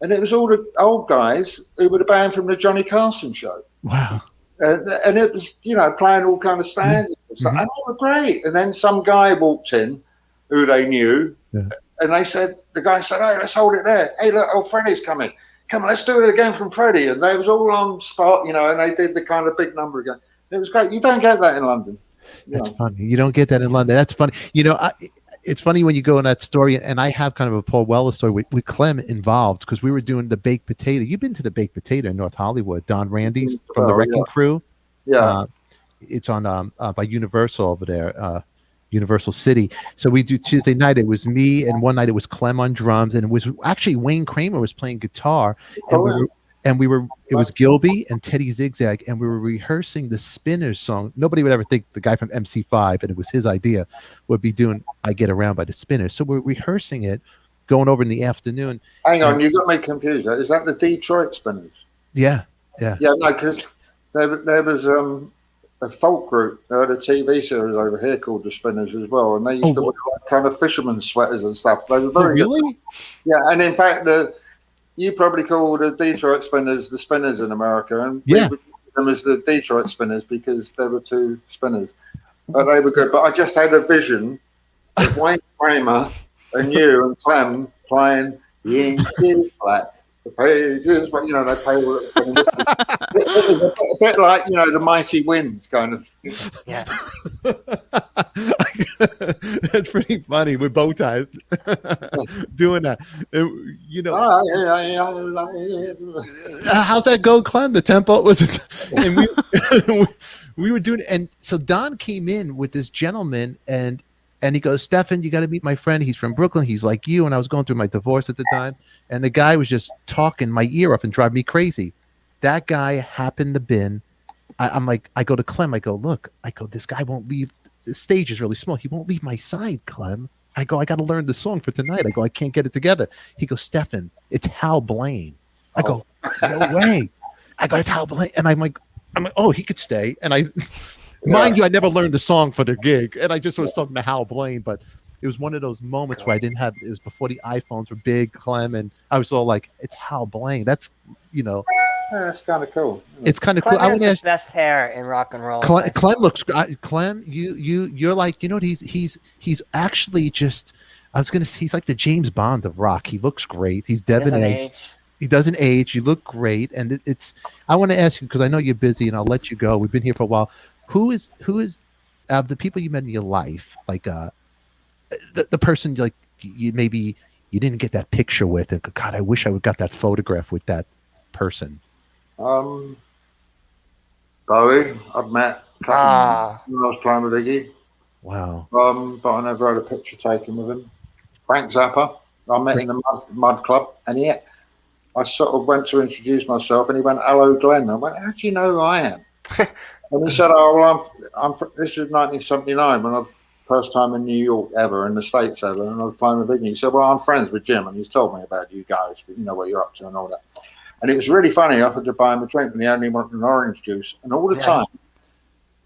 and it was all the old guys who were the band from the Johnny Carson show. Wow. And it was, playing all kind of stands and stuff. And they were great. And then some guy walked in who they knew, and the guy said, "Hey, let's hold it there. Hey, look, old Freddie's coming. Come on, let's do it again from Freddie." And they was all on spot, and they did the kind of big number again. It was great. You don't get that in London. That's funny. You don't get that in London. That's funny. It's funny when you go in that story, and I have kind of a Paul Weller story with Clem involved, because we were doing the baked potato. You've been to the baked potato in North Hollywood, Don Randy's from the Wrecking Crew. Yeah. It's on by Universal over there, Universal City. So we do Tuesday night. It was me, and one night it was Clem on drums, and it was actually Wayne Kramer was playing guitar, and it was Gilby and Teddy Zigzag, and we were rehearsing the Spinners song. Nobody would ever think the guy from MC5, and it was his idea, would be doing "I Get Around" by the Spinners. So we're rehearsing it, going over in the afternoon. Hang on, you got me confused. Is that the Detroit Spinners? Yeah. Yeah, no, because there was a folk group, they had a TV series over here called The Spinners as well, and they used to wear kind of fisherman sweaters and stuff. They were very really good. Yeah, and in fact, you probably call the Detroit Spinners the Spinners in America, and we would call them as the Detroit Spinners because there were two spinners. But they were good. But I just had a vision of Wayne Kramer and you and Clem playing "The Ink is Black, the Pages," but they play all it was a bit like the Mighty Winds kind of. Yeah. That's pretty funny with bow ties doing that. How's that go, Clem? The tempo was it? And we were doing, and so Don came in with this gentleman, and he goes, "Stefan, you got to meet my friend. He's from Brooklyn. He's like you." And I was going through my divorce at the time, and the guy was just talking my ear off and driving me crazy. That guy happened to been. I'm like, I go to Clem. I go, "Look," I go, "this guy won't leave. The stage is really small. He won't leave my side, Clem." I go, "I got to learn the song for tonight." I go, "I can't get it together." He goes, "Stefan, it's Hal Blaine." I go, "No way." I go, "It's Hal Blaine." And I'm like, "Oh, he could stay." And mind you, I never learned the song for the gig, and I just was talking to Hal Blaine. But it was one of those moments where I didn't have. It was before the iPhones were big, Clem, and I was all like, "It's Hal Blaine." That's Yeah, that's kind of cool. It's kind of cool. Clem has the best hair in rock and roll. Clem looks. Clem, you're like, he's actually just. I was gonna say he's like the James Bond of rock. He looks great. He's debonair. He doesn't age. You look great, and it's. I want to ask you because I know you're busy, and I'll let you go. We've been here for a while. Who is the people you met in your life, like the person like you maybe you didn't get that picture with, and God, I wish I would got that photograph with that person. Bowie, I've met when I was playing with Iggy. Wow. But I never had a picture taken with him. Frank Zappa, I met in the Mud Club, and I sort of went to introduce myself, and he went, "Hello, Glenn." I went, "How do you know who I am?" And he said, "Oh, well, this was 1979 when I first time in New York ever, in the States ever, and I was playing with Iggy." He said, "Well, I'm friends with Jim, and he's told me about you guys, but you know what you're up to and all that." And it was really funny. I offered to buy him a drink, and he only wanted an orange juice. And all the time,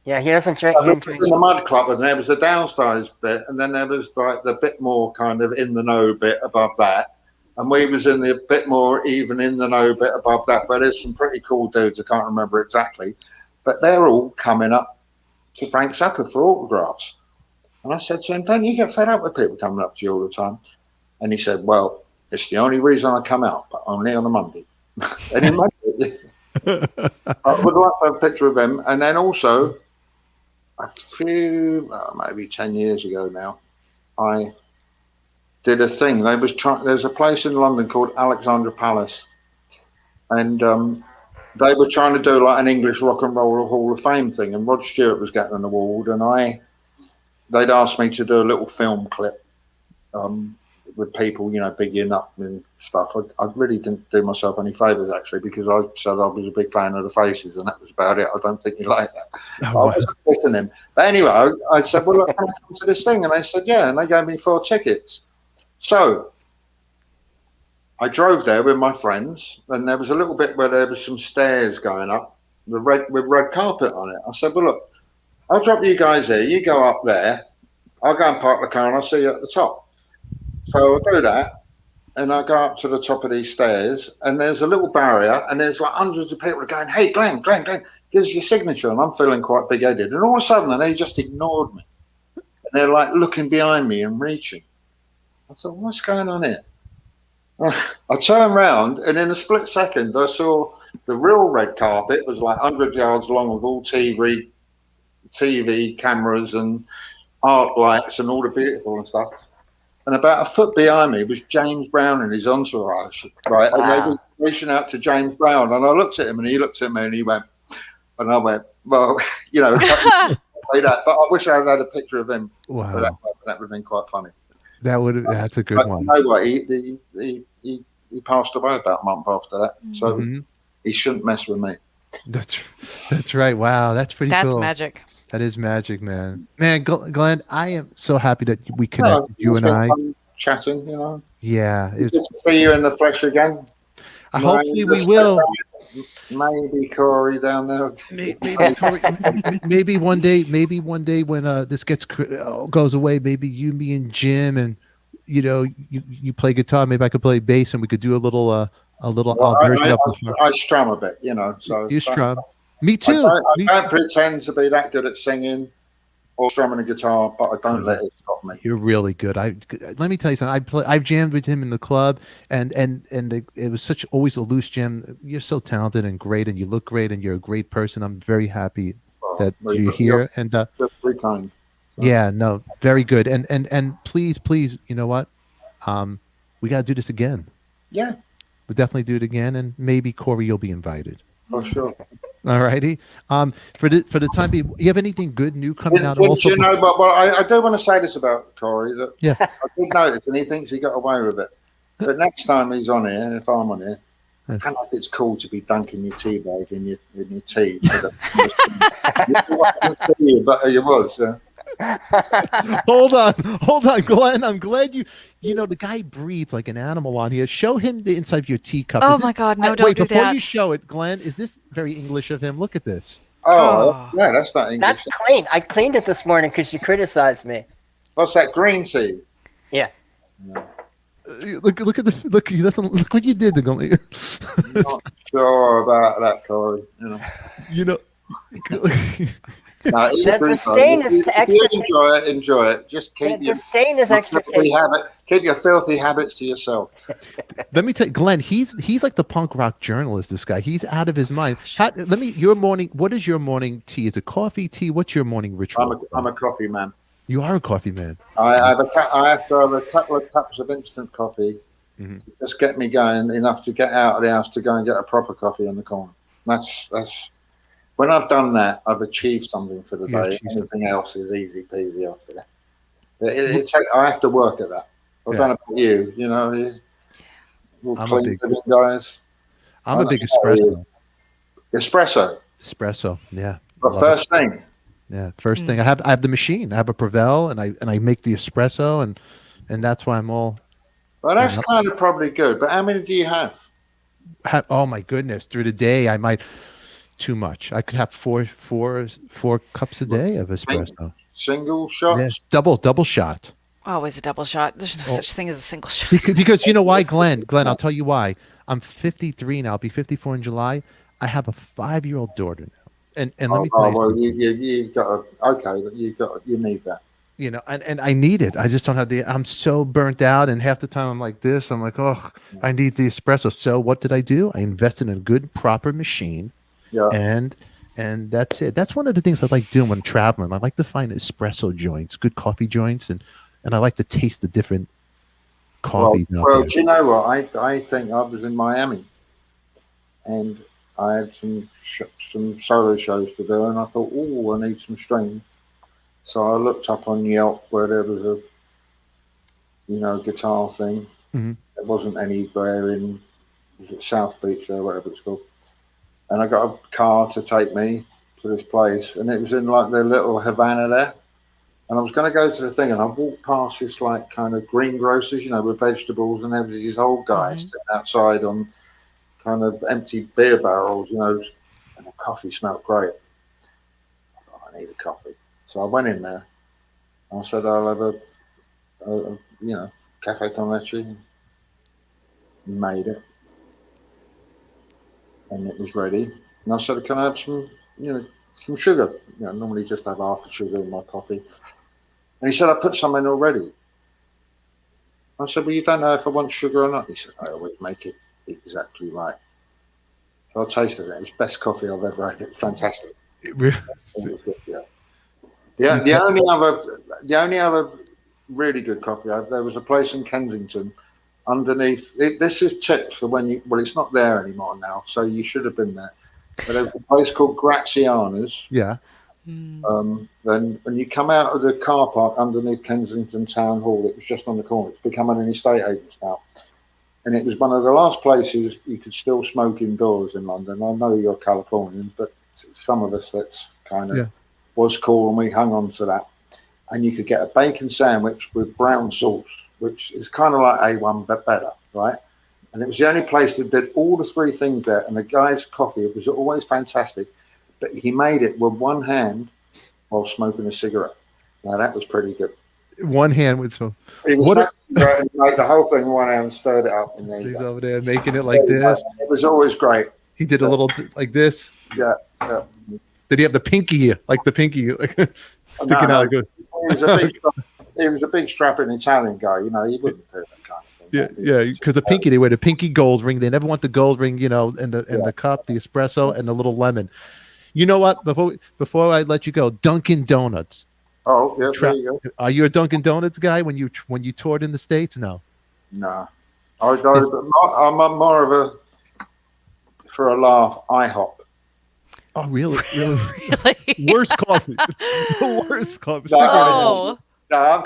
he doesn't drink. In the Mud Club, and there was the downstairs bit, and then there was like the bit more kind of in the know bit above that, and we was in the bit more even in the know bit above that. But there's some pretty cool dudes. I can't remember exactly, but they're all coming up to Frank Zappa for autographs. And I said to him, "Don't you get fed up with people coming up to you all the time?" And he said, "Well, it's the only reason I come out, but only on a Monday." And I would like to have a picture of him. And then also, a few, maybe 10 years ago now, I did a thing. There's a place in London called Alexandra Palace, and they were trying to do like an English Rock and Roll Hall of Fame thing, and Rod Stewart was getting an award, and they'd asked me to do a little film clip with people, you know, bigging up and stuff. I really didn't do myself any favours actually, because I said I was a big fan of the Faces, and that was about it. I don't think he liked that. Oh, wow. I wasn't listening. But anyway, I said, well, look, can I come to this thing? And they said, yeah, and they gave me 4 tickets. So I drove there with my friends, and there was a little bit where there was some stairs going up with red carpet on it. I said, well, look, I'll drop you guys there. You go up there. I'll go and park the car, and I'll see you at the top. So I do that, and I go up to the top of these stairs, and there's a little barrier, and there's like hundreds of people going, hey, Glenn, give us your signature. And I'm feeling quite big-headed. And all of a sudden, they just ignored me. And they're like looking behind me and reaching. I thought, what's going on here? I turned around, and in a split second, I saw the real red carpet was like 100 yards long with all TV cameras and art lights and all the beautiful and stuff. And about a foot behind me was James Brown and his entourage, right? And they were reaching out to James Brown. And I looked at him, and he looked at me, and he went, and I went, well, you know, that. But I wish I had a picture of him. Wow. That would have been quite funny. That's a good one. You know what? He passed away about a month after that. So he shouldn't mess with me. That's right. Wow. That's pretty cool. That's magic. That is magic, man. Man, Glenn, I am so happy that we connected, you and I. Chatting, you know. Yeah. It's good to see you in the flesh again. Hopefully we will. Maybe Corey down there. Maybe Corey, maybe one day when this goes away, maybe you, me, and Jim, and you know, you play guitar. Maybe I could play bass, and we could do a little version of the. I strum a bit, you know. So you strum. Me too. I don't pretend to be that good at singing or strumming a guitar, but I don't let it stop me. You're really good. Let me tell you something. I've jammed with him in the club, and it was always a loose jam. You're so talented and great, and you look great, and you're a great person. I'm very happy that you're here. And very kind. So. Yeah, no, very good. And please, you know what? We got to do this again. Yeah, we'll definitely do it again, and maybe Corey, you'll be invited. For sure. All righty. For the time being, you have anything good new coming out? Also, you know, but I do want to say this about Corey. That I did notice, and he thinks he got away with it. But next time he's on here, and if I'm on here, I don't know if it's cool to be dunking your tea bag in your tea. But you was. Hold on, Glenn. I'm glad you know the guy breathes like an animal on here. Show him the inside of your teacup. Oh my God, no, don't wait, do before that. you show it, Glenn, is this very English of him? Look at this. Oh. Yeah, that's not English. That's clean. I cleaned it this morning because you criticized me. What's that, green tea? Yeah. Look at the look. He doesn't look what you did to Glenn. I'm not sure about that, Corey. You know. No, the stain is to extra. Enjoy it. Just keep the stain is extra. Keep your filthy habits to yourself. Let me tell you, Glenn. He's like the punk rock journalist. This guy. He's out of his mind. Your morning. What is your morning tea? Is it coffee, tea? What's your morning ritual? I'm a coffee man. You are a coffee man. I have to have a couple of cups of instant coffee to just get me going enough to get out of the house to go and get a proper coffee in the corner. That's. When I've done that, I've achieved something for the day. Anything else is easy peasy after that. I have to work at that. I don't know about you. You know, I'm a big guys. I'm a big espresso. Espresso. Yeah. But first thing. Yeah, first thing. I have the machine. I have a Prevel, and I make the espresso, and that's why I'm all. Well, that's kind of probably good. But how many do you have? Oh my goodness! Through the day, I might. Too much. I could have four cups a day of espresso. Single shot? Yes, double shot. Always a double shot. There's no such thing as a single shot. Because you know why, Glenn? I'll tell you why. I'm 53 now. I'll be 54 in July. I have a 5-year-old daughter now, and let me tell you. Well, you need that. You know, and I need it. I just don't have I'm so burnt out, and half the time I'm like this. I'm like, oh, I need the espresso. So what did I do? I invested in a good, proper machine. Yeah. And that's it. That's one of the things I like doing when traveling. I like to find espresso joints, good coffee joints, and I like to taste the different coffees. Well, do you know what? I think I was in Miami, and I had some solo shows to do, and I thought, oh, I need some streams. So I looked up on Yelp where there was guitar thing. Mhm. There wasn't anywhere in South Beach or whatever it's called. And I got a car to take me to this place, and it was in like the little Havana there. And I was going to go to the thing, and I walked past this like kind of greengrocers, with vegetables, and there was these old guys sitting outside on kind of empty beer barrels, and the coffee smelled great. I thought, I need a coffee. So I went in there. I said, I'll have a cafe con leche. He made it. And it was ready. And I said, can I have some sugar? I normally just have half a sugar in my coffee. And he said, I put some in already. I said, well, you don't know if I want sugar or not. He said, I always make it exactly right. So I tasted it. It was the best coffee I've ever had. It was fantastic. It was good, yeah. The only other really good coffee, there was a place in Kensington underneath. This is tips for when you. Well, it's not there anymore now, so you should have been there. But there was a place called Graziana's. Yeah. Then when you come out of the car park underneath Kensington Town Hall, it was just on the corner. It's become an estate agent now. And it was one of the last places you could still smoke indoors in London. I know you're Californian, but some of us, that's kind of was cool, and we hung on to that. And you could get a bacon sandwich with brown sauce, which is kind of like A1 but better, right? And it was the only place that did all the three things there. And the guy's coffee, it was always fantastic. But he made it with one hand while smoking a cigarette. Now, that was pretty good. One hand with some. He was made the whole thing with one hand and stirred it up. And he's over there making it like this. It was always great. He did a little like this. Yeah. Did he have the pinky, like sticking out? Like he was a big strapping Italian guy. He wouldn't do that kind of thing. Yeah, because the pinky, they wear the pinky gold ring. They never want the gold ring, in the cup, the espresso, and the little lemon. You know what? Before I let you go, Dunkin' Donuts. Oh, yeah, there you go. Are you a Dunkin' Donuts guy when you toured in the States? No. No. I'm more of a, for a laugh, IHOP. Oh, really? Really? Worst coffee. The worst coffee. No, I'm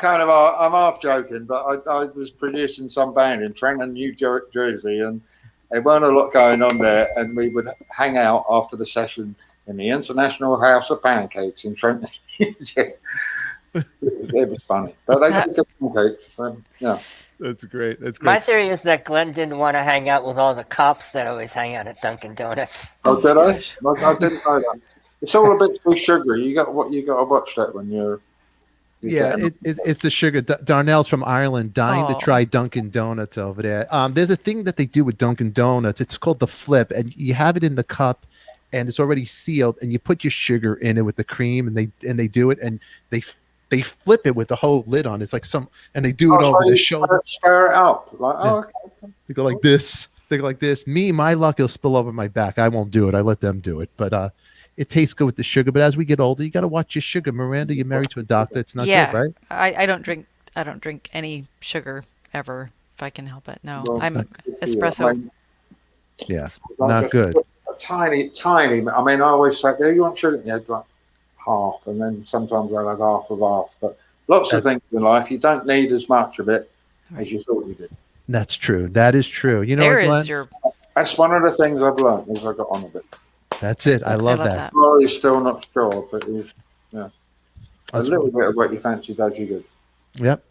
half joking, but I was producing some band in Trenton, New Jersey, and there weren't a lot going on there, and we would hang out after the session in the International House of Pancakes in Trenton. It was funny, but they did good pancakes. So, yeah. That's great. My theory is that Glenn didn't want to hang out with all the cops that always hang out at Dunkin' Donuts. Oh, did I? I didn't know that. It's all a bit too sugary. You got to watch that when you're. It's the sugar. Darnell's from Ireland, dying to try Dunkin' Donuts over there. There's a thing that they do with Dunkin' Donuts. It's called the flip, and you have it in the cup, and it's already sealed, and you put your sugar in it with the cream, and they do it, and they flip it with the whole lid on. It's like and they do it over the shoulder. Stir it up. Okay. They go like this. My luck, it'll spill over my back. I won't do it. I let them do it. But it tastes good with the sugar. But as we get older, you got to watch your sugar. Miranda, you're married to a doctor. It's not good, right? I don't drink any sugar ever if I can help it. No, Well, I'm espresso. Yeah, not good. Tiny. I mean, I always say, "Do you want sugar?" Yeah, like half, and then sometimes I'll have half of half. But lots of things in life, you don't need as much of it as you thought you did. That's true. That is true. You know, that's one of the things I've learned as I got on a bit. That's it. I love that. He's still not sure, but he's a little bit of what you fancy does you good. Yep.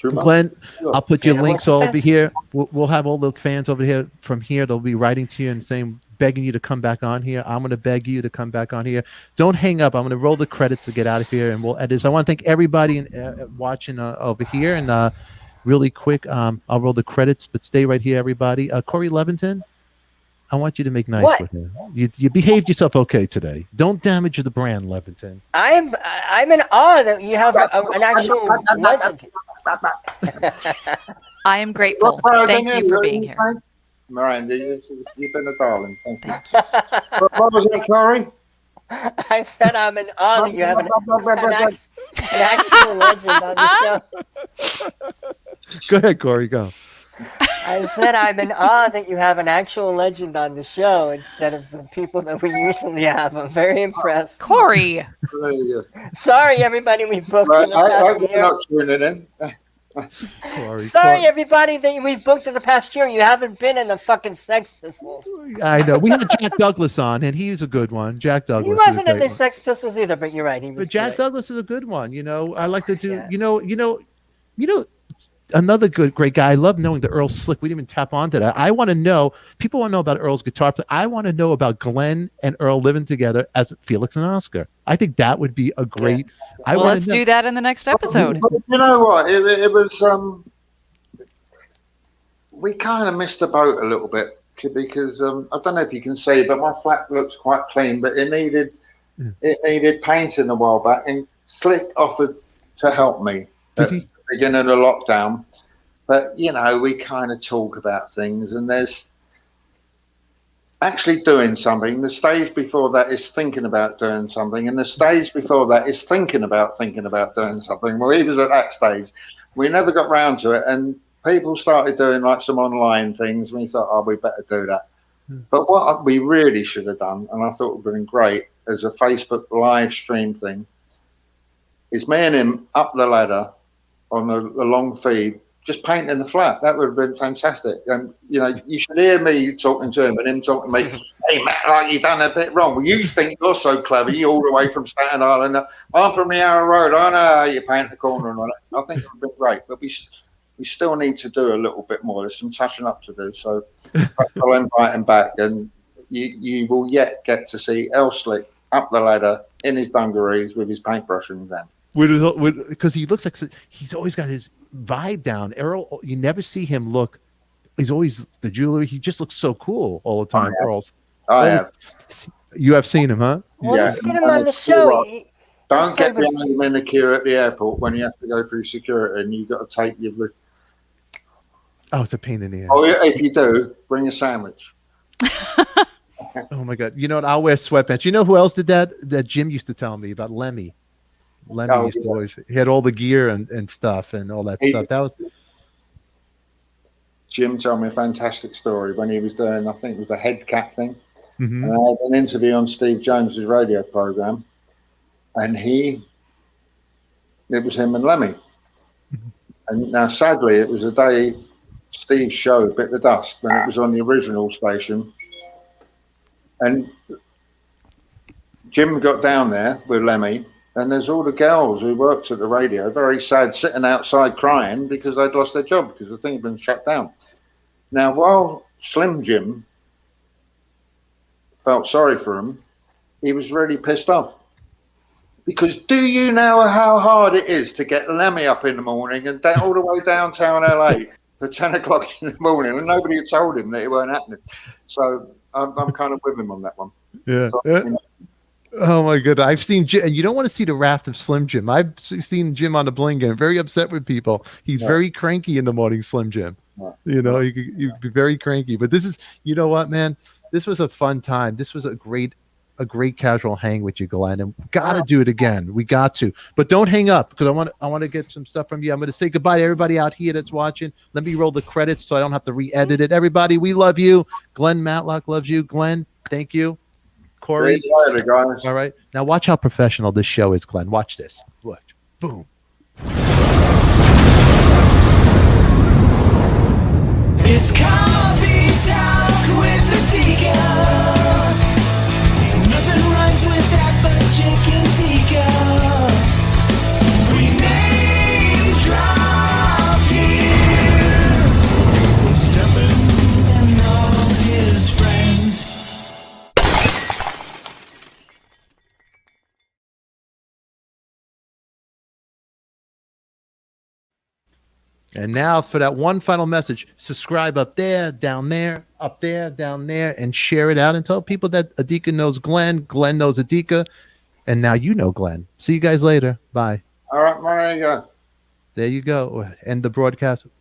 Glenn, I'll put your links all over here. We'll have all the fans over here from here. They'll be writing to you and saying, begging you to come back on here. I'm going to beg you to come back on here. Don't hang up. I'm going to roll the credits to get out of here, and we'll edit. So I want to thank everybody watching over here. And really quick, I'll roll the credits, but stay right here, everybody. Corey Levitan, I want you to make nice with him. You behaved yourself okay today. Don't damage the brand, Levitan. I'm in awe that you have an actual legend. I am grateful. Thank you for being here. Miranda, you've been a darling. Thank you. What was that, Corey? I said I'm in awe that you have an actual legend on the show. Go ahead, Corey, go. I said I'm in awe that you have an actual legend on the show instead of the people that we usually have. I'm very impressed. Corey! Sorry, everybody, we booked in the past year. I'm not tuning in. Corey, Sorry, everybody, that we've booked in the past year. You haven't been in the fucking Sex Pistols. I know. We had Jack Douglas on, and he was a good one. Jack Douglas. He wasn't in the Sex Pistols either, but you're right. He was. But Jack great. Douglas is a good one. You know, I like to do. Yeah. You know. Another great guy. I love knowing the Earl Slick. We didn't even tap onto that. I want to know. People want to know about Earl's guitar play. I want to know about Glenn and Earl living together as Felix and Oscar. I think that would be a great. Yeah. Well, let's do that in the next episode. You know what? It was. We kind of missed the boat a little bit because I don't know if you can see, but my flat looks quite clean, but it needed painting a while back, and Slick offered to help me. Did he? Beginning of the lockdown, but you know, we kind of talk about things, and there's actually doing something. The stage before that is thinking about doing something, and the stage before that is thinking about doing something. Well, he was at that stage. We never got round to it, and people started doing like some online things, and we thought, oh, we better do that. But what we really should have done, and I thought would have been great as a Facebook live stream thing, is me and him up the ladder on the long feed, just painting the flat. That would have been fantastic. And you know, you should hear me talking to him and him talking to me. Hey Matt, like you done a bit wrong. Well, you think you're so clever. You all the way from Staten Island. I'm from the Yarra Road. I know how you paint the corner and all that. I think it would have been great, but we still need to do a little bit more. There's some touching up to do. So I'll invite him back, and you will yet get to see El Slick up the ladder in his dungarees with his paintbrush in his hand. Because he looks like he's always got his vibe down. Earl, you never see him look. He's always the jewelry. He just looks so cool all the time. Earl's. You have seen him, huh? Well, let's get him on the show. Don't get behind him in the queue at the airport when you have to go through security, and you've got to take your. Oh, it's a pain in the ass. Oh, yeah, if you do, bring a sandwich. Oh my God! You know what? I'll wear sweatpants. You know who else did that? That Jim used to tell me about Lemmy. Lemmy used to always. He had all the gear and stuff and all that stuff. That was. Jim told me a fantastic story when he was doing, I think it was a head cap thing. Mm-hmm. And I had an interview on Steve Jones's radio program, and it was him and Lemmy. Mm-hmm. And now, sadly, it was the day Steve's show bit the dust when it was on the original station. And Jim got down there with Lemmy, and there's all the girls who worked at the radio, very sad, sitting outside crying because they'd lost their job because the thing had been shut down. Now, while Slim Jim felt sorry for him, he was really pissed off. Because do you know how hard it is to get Lemmy up in the morning and all the way downtown LA for 10 o'clock in the morning, and nobody had told him that it weren't happening. So I'm kind of with him on that one. Yeah. So, you know, oh my God! I've seen Jim, and you don't want to see the wrath of Slim Jim. I've seen Jim on the bling getting very upset with people. He's very cranky in the morning, Slim Jim. You know, you'd be very cranky. But this is, you know what, man? This was a fun time. This was a great casual hang with you, Glenn. And we got to do it again. We got to. But don't hang up because I want to get some stuff from you. I'm going to say goodbye to everybody out here that's watching. Let me roll the credits so I don't have to re-edit it. Everybody, we love you. Glen Matlock loves you. Glenn, thank you. Corey. Guys. All right. Now watch how professional this show is, Glenn. Watch this. Look. Boom. It's coffee talk with the Tika. Nothing rhymes with that but chicken tikka. We name drop here. We're Stefan and all his friends. And now for that one final message, subscribe up there, down there, up there, down there, and share it out and tell people that ADIKA knows Glenn, Glenn knows ADIKA, and now you know Glenn. See you guys later. Bye. All right, there you go. There you go. End the broadcast.